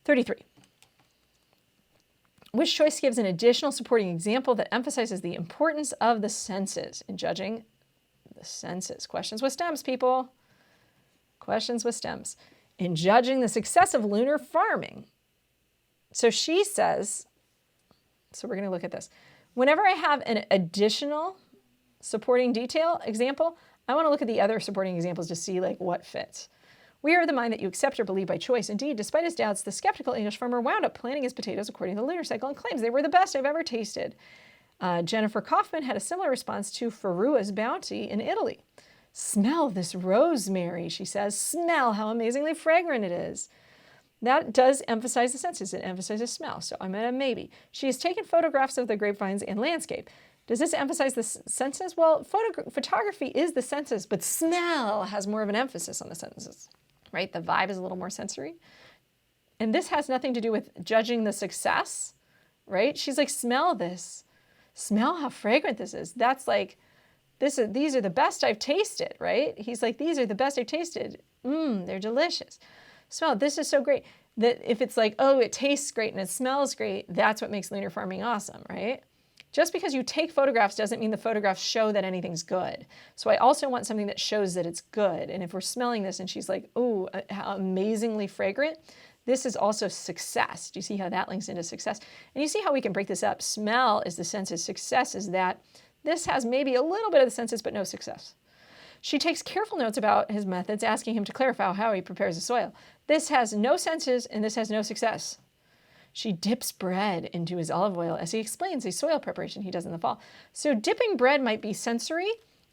A: 33. Which choice gives an additional supporting example that emphasizes the importance of the senses in judging the senses? Questions with stems, people. Questions with stems. In judging the success of lunar farming. So she says, so we're going to look at this. Whenever I have an additional supporting detail example, I want to look at the other supporting examples to see like what fits. We are of the mind that you accept or believe by choice. Indeed, despite his doubts, the skeptical English farmer wound up planting his potatoes according to the lunar cycle and claims they were the best I've ever tasted. Jennifer Kaufman had a similar response to Ferua's bounty in Italy. Smell this rosemary, she says. Smell how amazingly fragrant it is. That does emphasize the senses. It emphasizes smell. So I'm at a maybe. She has taken photographs of the grapevines and landscape. Does this emphasize the senses? Well, photography is the senses, but smell has more of an emphasis on the senses, right? The vibe is a little more sensory. And this has nothing to do with judging the success, right? She's like, smell this. Smell how fragrant this is. That's like, these are the best I've tasted, right? He's like, these are the best I've tasted. They're delicious. Smell, this is so great. That if it's like, oh, it tastes great and it smells great, that's what makes lunar farming awesome, right? Just because you take photographs doesn't mean the photographs show that anything's good. So I also want something that shows that it's good. And if we're smelling this and she's like, oh, how amazingly fragrant, this is also success. Do you see how that links into success? And you see how we can break this up. Smell is the senses. Success is that this has maybe a little bit of the senses, but no success. She takes careful notes about his methods, asking him to clarify how he prepares the soil. This has no senses and this has no success. She dips bread into his olive oil as he explains the soil preparation he does in the fall. So dipping bread might be sensory,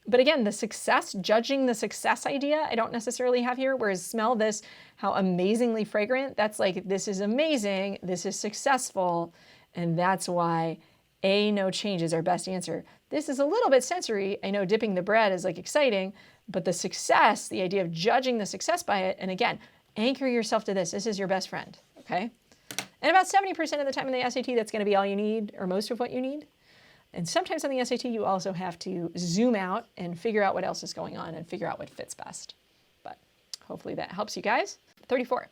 A: but again, the success, judging the success idea, I don't necessarily have here, whereas smell this, how amazingly fragrant, that's like, this is amazing, this is successful, and that's why A, no change is our best answer. This is a little bit sensory. I know dipping the bread is like exciting, but the success, the idea of judging the success by it, and again, anchor yourself to this. This is your best friend, okay? And about 70% of the time in the SAT, that's going to be all you need, or most of what you need. And sometimes on the SAT, you also have to zoom out and figure out what else is going on and figure out what fits best. But hopefully that helps you guys. 34.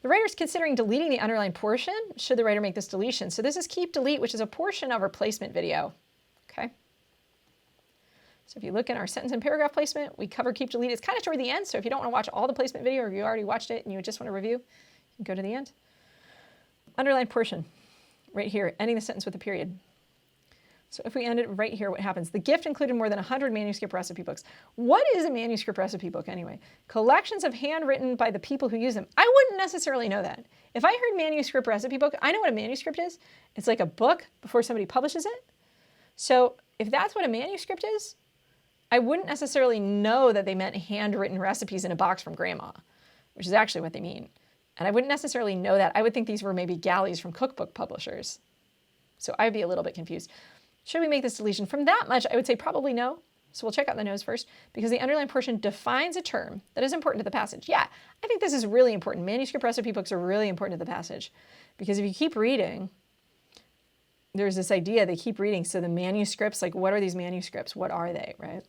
A: The writer is considering deleting the underlined portion. Should the writer make this deletion? So this is keep delete, which is a portion of our placement video. Okay. So if you look in our sentence and paragraph placement, we cover keep delete. It's kind of toward the end. So if you don't want to watch all the placement video, or if you already watched it and you just want to review, you can go to the end. Underlined portion right here, ending the sentence with a period. So if we end it right here, what happens? The gift included more than 100 manuscript recipe books. What is a manuscript recipe book anyway? Collections of handwritten by the people who use them. I wouldn't necessarily know that. If I heard manuscript recipe book, I know what a manuscript is. It's like a book before somebody publishes it. So if that's what a manuscript is, I wouldn't necessarily know that they meant handwritten recipes in a box from grandma, which is actually what they mean. And I wouldn't necessarily know that. I would think these were maybe galleys from cookbook publishers. So I'd be a little bit confused. Should we make this deletion? From that much, I would say probably no. So we'll check out the no's first, because the underlined portion defines a term that is important to the passage. Yeah, I think this is really important. Manuscript recipe books are really important to the passage, because if you keep reading, there's this idea they keep reading. So the manuscripts, like what are these manuscripts? What are they, right?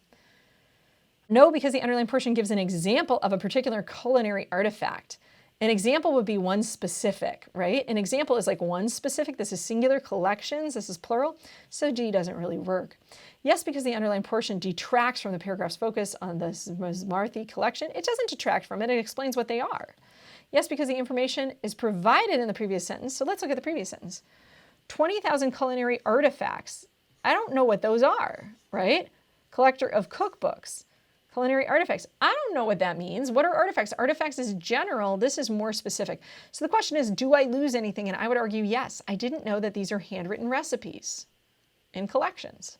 A: No, because the underlined portion gives an example of a particular culinary artifact. An example would be one specific, right? An example is like one specific. This is singular. Collections, this is plural. So D doesn't really work. Yes, because the underlined portion detracts from the paragraph's focus on the Smarthy collection. It doesn't detract from it. It explains what they are. Yes, because the information is provided in the previous sentence. So let's look at the previous sentence. 20,000 culinary artifacts. I don't know what those are, right? Collector of cookbooks. Culinary artifacts. I don't know what that means. What are artifacts? Artifacts is general. This is more specific. So the question is, do I lose anything? And I would argue, yes. I didn't know that these are handwritten recipes in collections.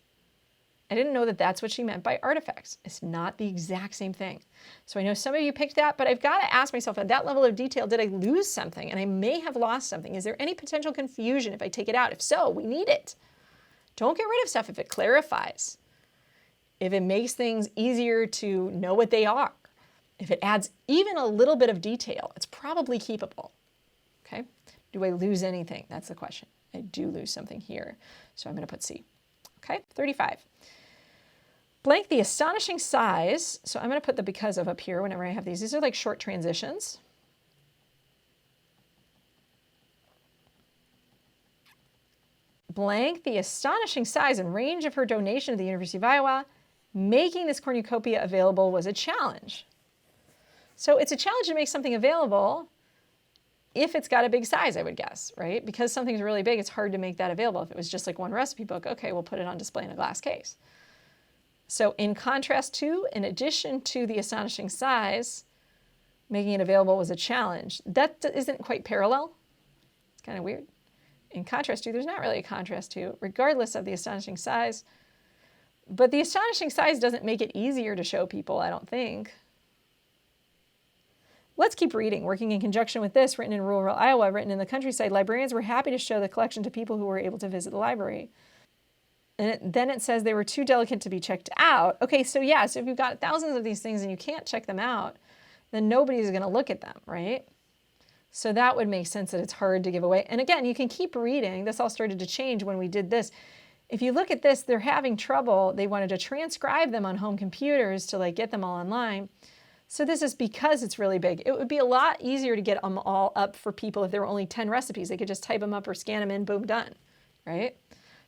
A: I didn't know that that's what she meant by artifacts. It's not the exact same thing. So I know some of you picked that, but I've got to ask myself at that level of detail, did I lose something? And I may have lost something. Is there any potential confusion if I take it out? If so, we need it. Don't get rid of stuff if it clarifies. If it makes things easier to know what they are, if it adds even a little bit of detail, it's probably keepable, okay? Do I lose anything? That's the question. I do lose something here, so I'm going to put C, okay? 35. Blank the astonishing size, so I'm going to put the because of up here whenever I have these. These are like short transitions. Blank the astonishing size and range of her donation to the University of Iowa. Making this cornucopia available was a challenge. So it's a challenge to make something available if it's got a big size, I would guess, right? Because something's really big, it's hard to make that available. If it was just like one recipe book, okay, we'll put it on display in a glass case. So in contrast to, in addition to the astonishing size, making it available was a challenge. That isn't quite parallel. It's kind of weird. In contrast to, there's not really a contrast to, regardless of the astonishing size. But the astonishing size doesn't make it easier to show people, I don't think. Let's keep reading. Working in conjunction with this, written in rural Iowa, written in the countryside, librarians were happy to show the collection to people who were able to visit the library. And then it says they were too delicate to be checked out. Okay, so yeah, so if you've got thousands of these things and you can't check them out, then nobody's going to look at them, right? So that would make sense that it's hard to give away. And again, you can keep reading. This all started to change when we did this. If you look at this, they're having trouble. They wanted to transcribe them on home computers to like get them all online. So this is because it's really big. It would be a lot easier to get them all up for people if there were only 10 recipes. They could just type them up or scan them in, boom, done, right?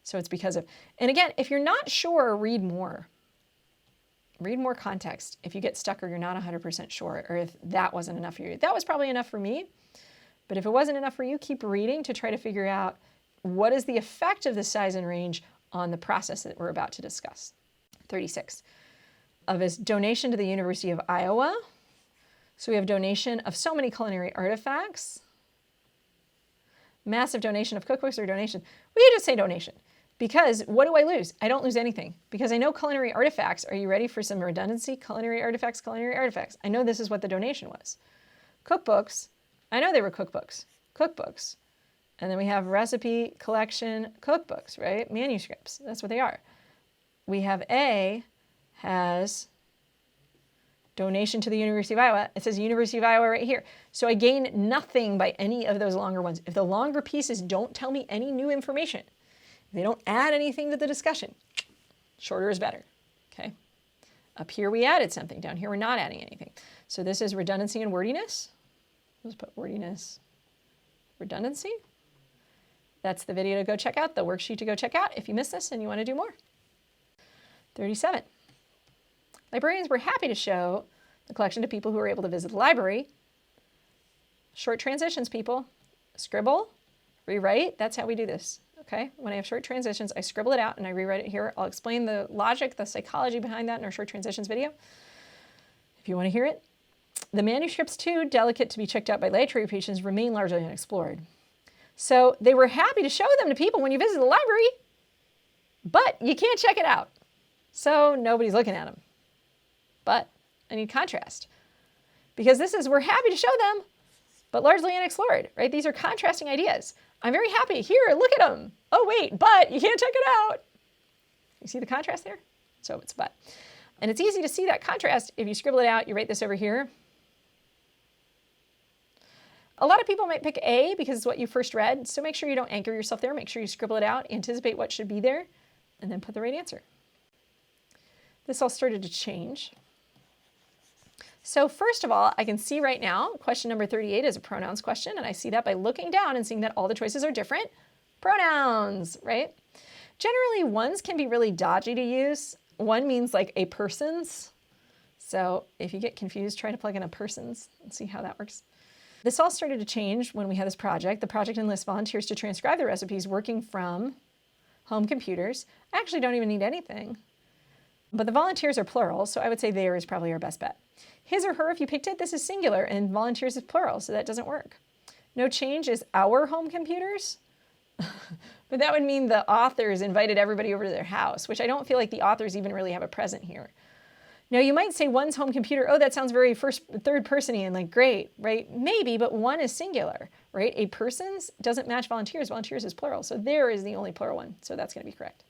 A: So it's because of, and again, if you're not sure, read more. Read more context if you get stuck or you're not 100% sure, or if that wasn't enough for you. That was probably enough for me, but if it wasn't enough for you, keep reading to try to figure out what is the effect of the size and range on the process that we're about to discuss. 36. Of his donation to the University of Iowa. So we have donation of so many culinary artifacts. Massive donation of cookbooks or donation. We could just say donation. Because what do I lose? I don't lose anything. Because I know culinary artifacts. Are you ready for some redundancy? Culinary artifacts, culinary artifacts. I know this is what the donation was. Cookbooks. I know they were cookbooks. Cookbooks. And then we have recipe, collection, cookbooks, right? Manuscripts. That's what they are. We have A has donation to the University of Iowa. It says University of Iowa right here. So I gain nothing by any of those longer ones. If the longer pieces don't tell me any new information, if they don't add anything to the discussion, shorter is better, okay? Up here we added something. Down here we're not adding anything. So this is redundancy and wordiness. Let's put wordiness, redundancy. That's the video to go check out, the worksheet to go check out if you missed this and you want to do more. 37. Librarians were happy to show the collection to people who were able to visit the library. Short transitions, people. Scribble, rewrite. That's how we do this, okay? When I have short transitions, I scribble it out and I rewrite it here. I'll explain the logic, the psychology behind that in our short transitions video, if you want to hear it. The manuscripts, too delicate to be checked out by library patrons, remain largely unexplored. So they were happy to show them to people when you visit the library, but you can't check it out. So nobody's looking at them. But I need contrast. Because this is, we're happy to show them, but largely unexplored, right? These are contrasting ideas. I'm very happy. Here, look at them. Oh, wait, but you can't check it out. You see the contrast there? So it's but. And it's easy to see that contrast if you scribble it out. You write this over here. A lot of people might pick A because it's what you first read. So make sure you don't anchor yourself there. Make sure you scribble it out, anticipate what should be there, and then put the right answer. This all started to change. So first of all, I can see right now, question number 38 is a pronouns question, and I see that by looking down and seeing that all the choices are different pronouns, right? Generally, ones can be really dodgy to use. One means like a person's. So if you get confused, try to plug in a person's and see how that works. This all started to change when we had this project. The project enlists volunteers to transcribe the recipes working from home computers. I actually don't even need anything. But the volunteers are plural, so I would say there is probably our best bet. His or her, if you picked it, this is singular, and volunteers is plural, so that doesn't work. No change is our home computers. But that would mean the authors invited everybody over to their house, which I don't feel like the authors even really have a present here. Now, you might say one's home computer. Oh, that sounds very third person-y and like great, right? Maybe, but one is singular, right? A person's doesn't match volunteers. Volunteers is plural, so there is the only plural one, so that's going to be correct.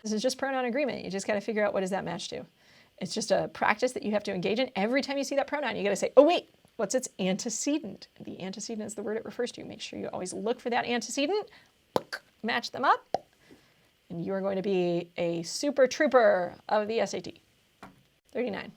A: This is just pronoun agreement. You just got to figure out what does that match to. It's just a practice that you have to engage in. Every time you see that pronoun, you got to say, oh, wait, what's its antecedent? The antecedent is the word it refers to. Make sure you always look for that antecedent, match them up, and you are going to be a super trooper of the SAT. 39.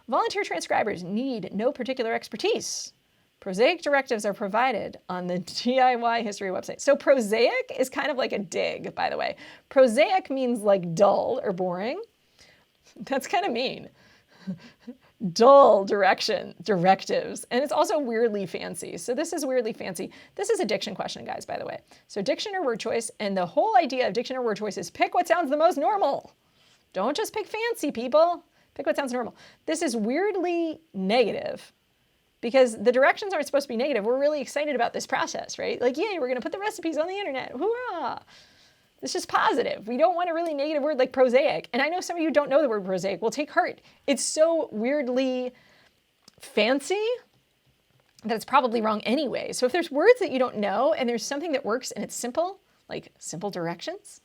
A: Volunteer transcribers need no particular expertise. Prosaic directives are provided on the DIY history website. So prosaic is kind of like a dig, by the way. Prosaic means like dull or boring. That's kind of mean. Dull directives. And it's also weirdly fancy. So this is weirdly fancy. This is a diction question, guys, by the way. So diction or word choice, and the whole idea of diction or word choice is pick what sounds the most normal. Don't just pick fancy, people. Pick what sounds normal. This is weirdly negative because the directions aren't supposed to be negative. We're really excited about this process, right? Like, yay, we're going to put the recipes on the internet. Hoorah! It's just positive. We don't want a really negative word like prosaic. And I know some of you don't know the word prosaic. Well, take heart. It's so weirdly fancy that it's probably wrong anyway. So if there's words that you don't know and there's something that works and it's simple, like simple directions,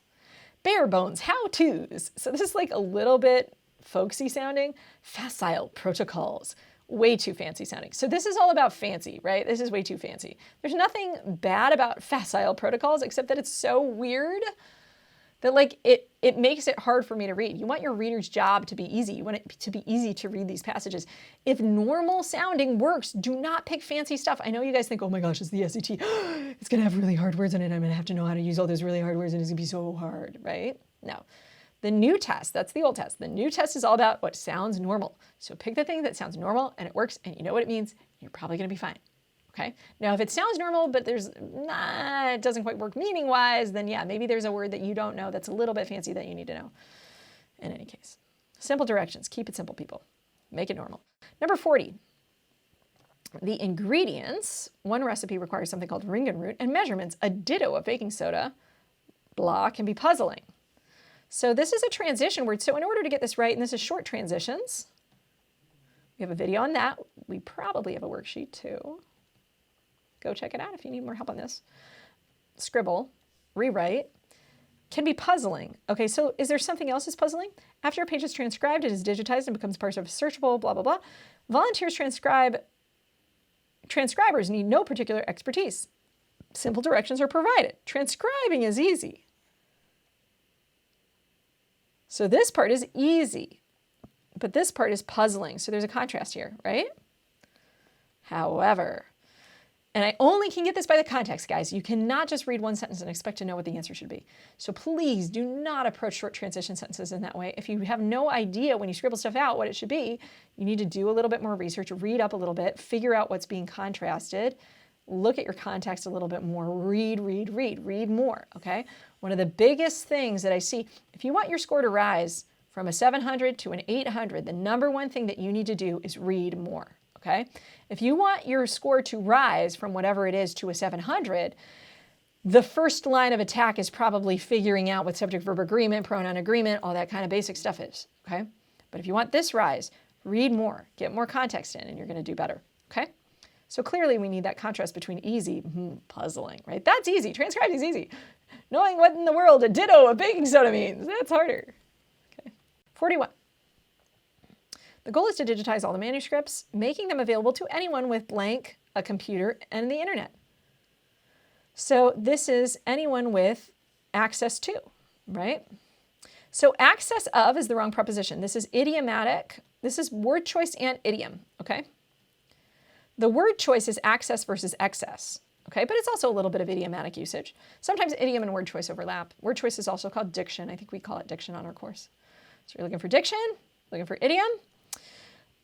A: bare bones, how-tos. So this is like a little bit folksy sounding. Facile protocols, way too fancy sounding. So this is all about fancy, right? This is way too fancy. There's nothing bad about facile protocols except that it's so weird that like it makes it hard for me to read. You want your reader's job to be easy. You want it to be easy to read these passages. If normal sounding works, do not pick fancy stuff. I know you guys think, oh my gosh, it's the SAT. It's gonna have really hard words in it. I'm gonna have to know how to use all those really hard words and it's gonna be so hard, right? No. The new test, that's the old test. The new test is all about what sounds normal. So pick the thing that sounds normal and it works and you know what it means, you're probably gonna be fine. Okay. Now, if it sounds normal, but it doesn't quite work meaning-wise, then yeah, maybe there's a word that you don't know that's a little bit fancy that you need to know. In any case, simple directions. Keep it simple, people. Make it normal. Number 40. The ingredients. One recipe requires something called ringen root, and measurements, a ditto of baking soda, blah, can be puzzling. So this is a transition word. So in order to get this right, and this is short transitions, we have a video on that. We probably have a worksheet too. Go check it out if you need more help on this. Scribble, rewrite, can be puzzling. Okay, so is there something else that's puzzling? After a page is transcribed, it is digitized and becomes part of searchable, blah, blah, blah. Volunteers transcribers need no particular expertise. Simple directions are provided. Transcribing is easy. So this part is easy, but this part is puzzling. So there's a contrast here, right? However, and I only can get this by the context, guys. You cannot just read one sentence and expect to know what the answer should be. So please do not approach short transition sentences in that way. If you have no idea when you scribble stuff out what it should be, you need to do a little bit more research, read up a little bit, figure out what's being contrasted, look at your context a little bit more, read more, okay? One of the biggest things that I see, if you want your score to rise from a 700 to an 800, the number one thing that you need to do is read more. Okay? If you want your score to rise from whatever it is to a 700, the first line of attack is probably figuring out what subject-verb agreement, pronoun agreement, all that kind of basic stuff is. Okay? But if you want this rise, read more, get more context in, and you're going to do better. Okay? So clearly we need that contrast between easy, puzzling, right? That's easy. Transcribing is easy. Knowing what in the world a ditto of baking soda means, that's harder. Okay. 41. The goal is to digitize all the manuscripts, making them available to anyone with blank, a computer, and the internet. So this is anyone with access to, right? So access of is the wrong preposition. This is idiomatic. This is word choice and idiom, okay? The word choice is access versus excess, okay? But it's also a little bit of idiomatic usage. Sometimes idiom and word choice overlap. Word choice is also called diction. I think we call it diction on our course. So you're looking for diction, looking for idiom.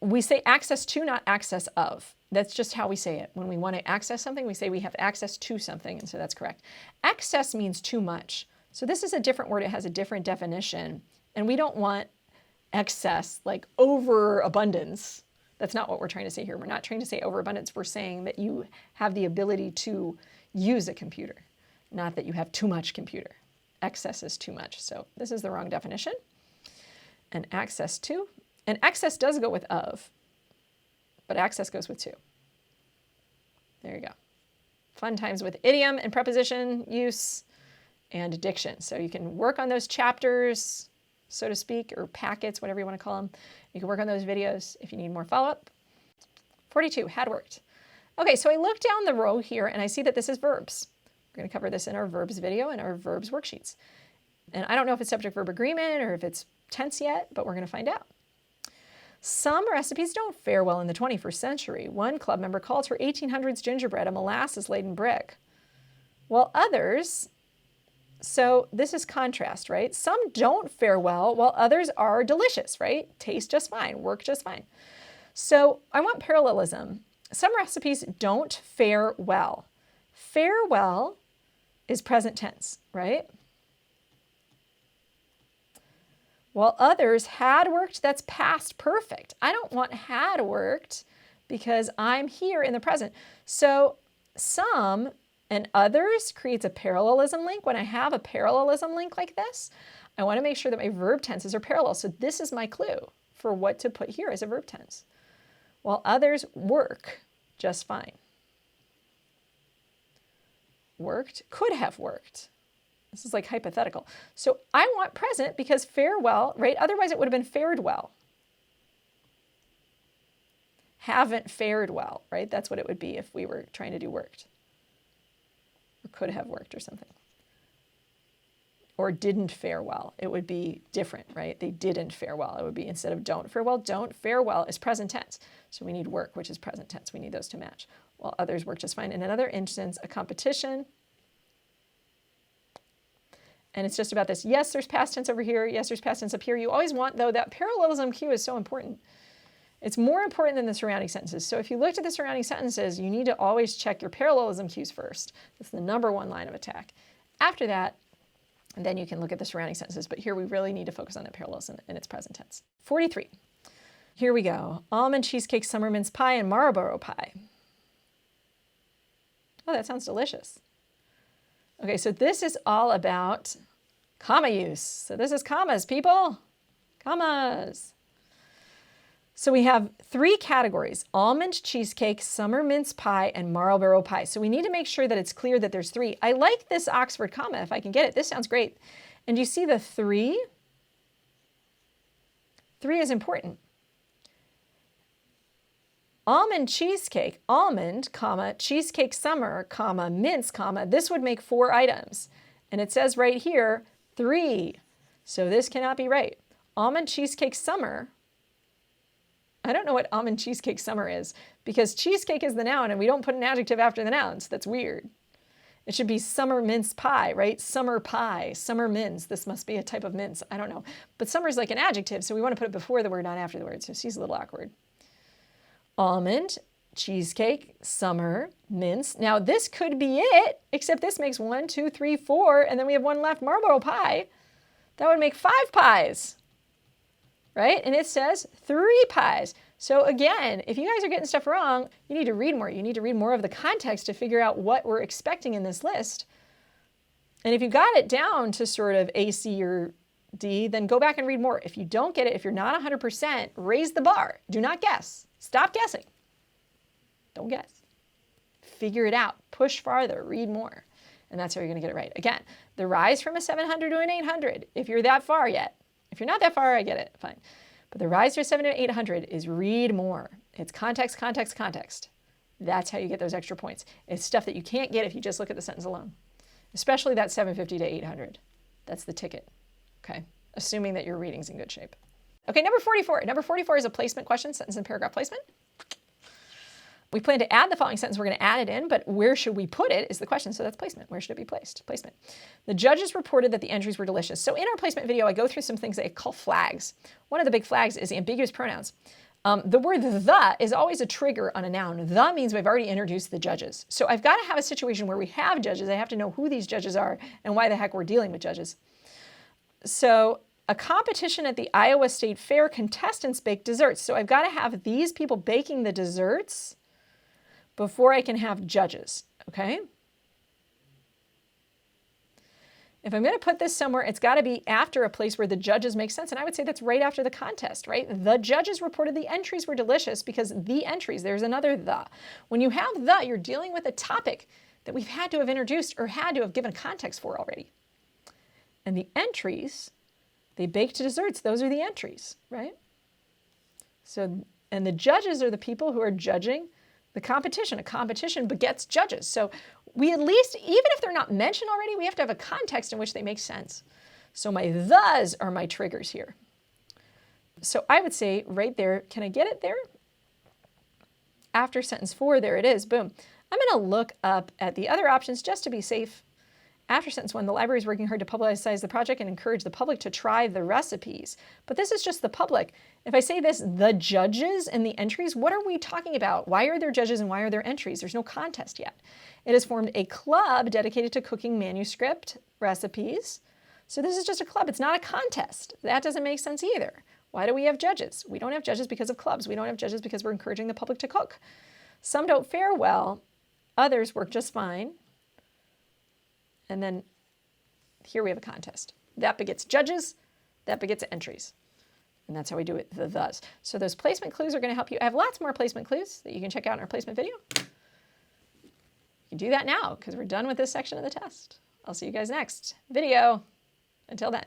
A: We say access to, not access of. That's just how we say it. When we want to access something, we say we have access to something, and so that's correct. Excess means too much. So this is a different word. It has a different definition, and we don't want excess, like overabundance. That's not what we're trying to say here. We're not trying to say overabundance. We're saying that you have the ability to use a computer, not that you have too much computer. Excess is too much. So this is the wrong definition. And access to. And excess does go with of, but access goes with to. There you go. Fun times with idiom and preposition use and diction. So you can work on those chapters, so to speak, or packets, whatever you want to call them. You can work on those videos if you need more follow-up. 42, had worked. Okay, so I look down the row here and I see that this is verbs. We're going to cover this in our verbs video and our verbs worksheets. And I don't know if it's subject-verb agreement or if it's tense yet, but we're going to find out. Some recipes don't fare well in the 21st century. One club member calls her 1800s gingerbread a molasses-laden brick, while others, so this is contrast, right? Some don't fare well, while others are delicious, right? Taste just fine, work just fine. So I want parallelism. Some recipes don't fare well. Fare well is present tense, right? While others had worked, that's past perfect. I don't want had worked because I'm here in the present. So some and others creates a parallelism link. When I have a parallelism link like this, I want to make sure that my verb tenses are parallel. So this is my clue for what to put here as a verb tense. While others work just fine. Worked, could have worked. This is like hypothetical. So I want present because fare well, right? Otherwise it would have been fared well. Haven't fared well, right? That's what it would be if we were trying to do worked. Or could have worked or something. Or didn't fare well. It would be different, right? They didn't fare well. It would be instead of don't fare well is present tense. So we need work, which is present tense. We need those to match. While others work just fine. In another instance, a competition. And it's just about this. Yes, there's past tense over here. Yes, there's past tense up here. You always want, though, that parallelism cue is so important. It's more important than the surrounding sentences. So if you looked at the surrounding sentences, you need to always check your parallelism cues first. That's the number one line of attack. After that, and then you can look at the surrounding sentences. But here we really need to focus on that parallelism in its present tense. 43. Here we go. Almond cheesecake, summer mince pie, and Marlboro pie. Oh, that sounds delicious. Okay, so this is all about comma use. So this is commas, people. Commas. So we have three categories: almond cheesecake, summer mince pie, and Marlboro pie. So we need to make sure that it's clear that there's three. I like this Oxford comma if I can get it. This sounds great. And you see the three? Three is important. Almond cheesecake, almond, comma, cheesecake summer, comma, mince, comma. This would make 4 items. And it says right here, 3. So this cannot be right. Almond cheesecake summer. I don't know what almond cheesecake summer is because cheesecake is the noun and we don't put an adjective after the noun. So that's weird. It should be summer mince pie, right? Summer pie, summer mince. This must be a type of mince. I don't know. But summer is like an adjective, so we want to put it before the word, not after the word. So she's a little awkward. Almond, cheesecake, summer, mince. Now this could be it, except this makes 1, 2, 3, 4, and then we have one left, Marlboro pie. That would make 5 pies, right? And it says 3 pies. So again, if you guys are getting stuff wrong, you need to read more. You need to read more of the context to figure out what we're expecting in this list. And if you got it down to sort of A, C, or D, then go back and read more. If you don't get it, if you're not 100%, raise the bar. Do not guess. Stop guessing. Don't guess. figure it out, push farther, read more. And that's how you're going to get it right. Again, the rise from a 700 to an 800, if you're that far yet. If you're not that far, I get it, fine. But the rise to a 700 to 800 is read more. It's context, context, context. That's how you get those extra points. It's stuff that you can't get if you just look at the sentence alone, especially that 750 to 800. That's the ticket, okay? Assuming that your reading's in good shape. Okay, number 44. Number 44 is a placement question, sentence and paragraph placement. We plan to add the following sentence. We're going to add it in, but where should we put it is the question. So that's placement. Where should it be placed? Placement. The judges reported that the entries were delicious. So in our placement video, I go through some things that I call flags. One of the big flags is ambiguous pronouns. The word the is always a trigger on a noun. The means we've already introduced the judges. So I've got to have a situation where we have judges. I have to know who these judges are and why the heck we're dealing with judges. So a competition at the Iowa State Fair, contestants bake desserts. So I've got to have these people baking the desserts before I can have judges, okay? If I'm going to put this somewhere, it's got to be after a place where the judges make sense. And I would say that's right after the contest, right? The judges reported the entries were delicious because the entries, there's another the. When you have the, you're dealing with a topic that we've had to have introduced or had to have given context for already. And the entries, they baked desserts. Those are the entries, right? So, and the judges are the people who are judging the competition. A competition begets judges. So we at least, even if they're not mentioned already, we have to have a context in which they make sense. So my thes are my triggers here. So I would say right there, can I get it there? After sentence 4, there it is, boom. I'm going to look up at the other options just to be safe. After sentence 1, the library is working hard to publicize the project and encourage the public to try the recipes. But this is just the public. If I say this, the judges and the entries, what are we talking about? Why are there judges and why are there entries? There's no contest yet. It has formed a club dedicated to cooking manuscript recipes. So this is just a club. It's not a contest. That doesn't make sense either. Why do we have judges? We don't have judges because of clubs. We don't have judges because we're encouraging the public to cook. Some don't fare well. Others work just fine. And then here we have a contest. That begets judges, that begets entries. And that's how we do it, the thes. So those placement clues are going to help you. I have lots more placement clues that you can check out in our placement video. You can do that now because we're done with this section of the test. I'll see you guys next video. Until then.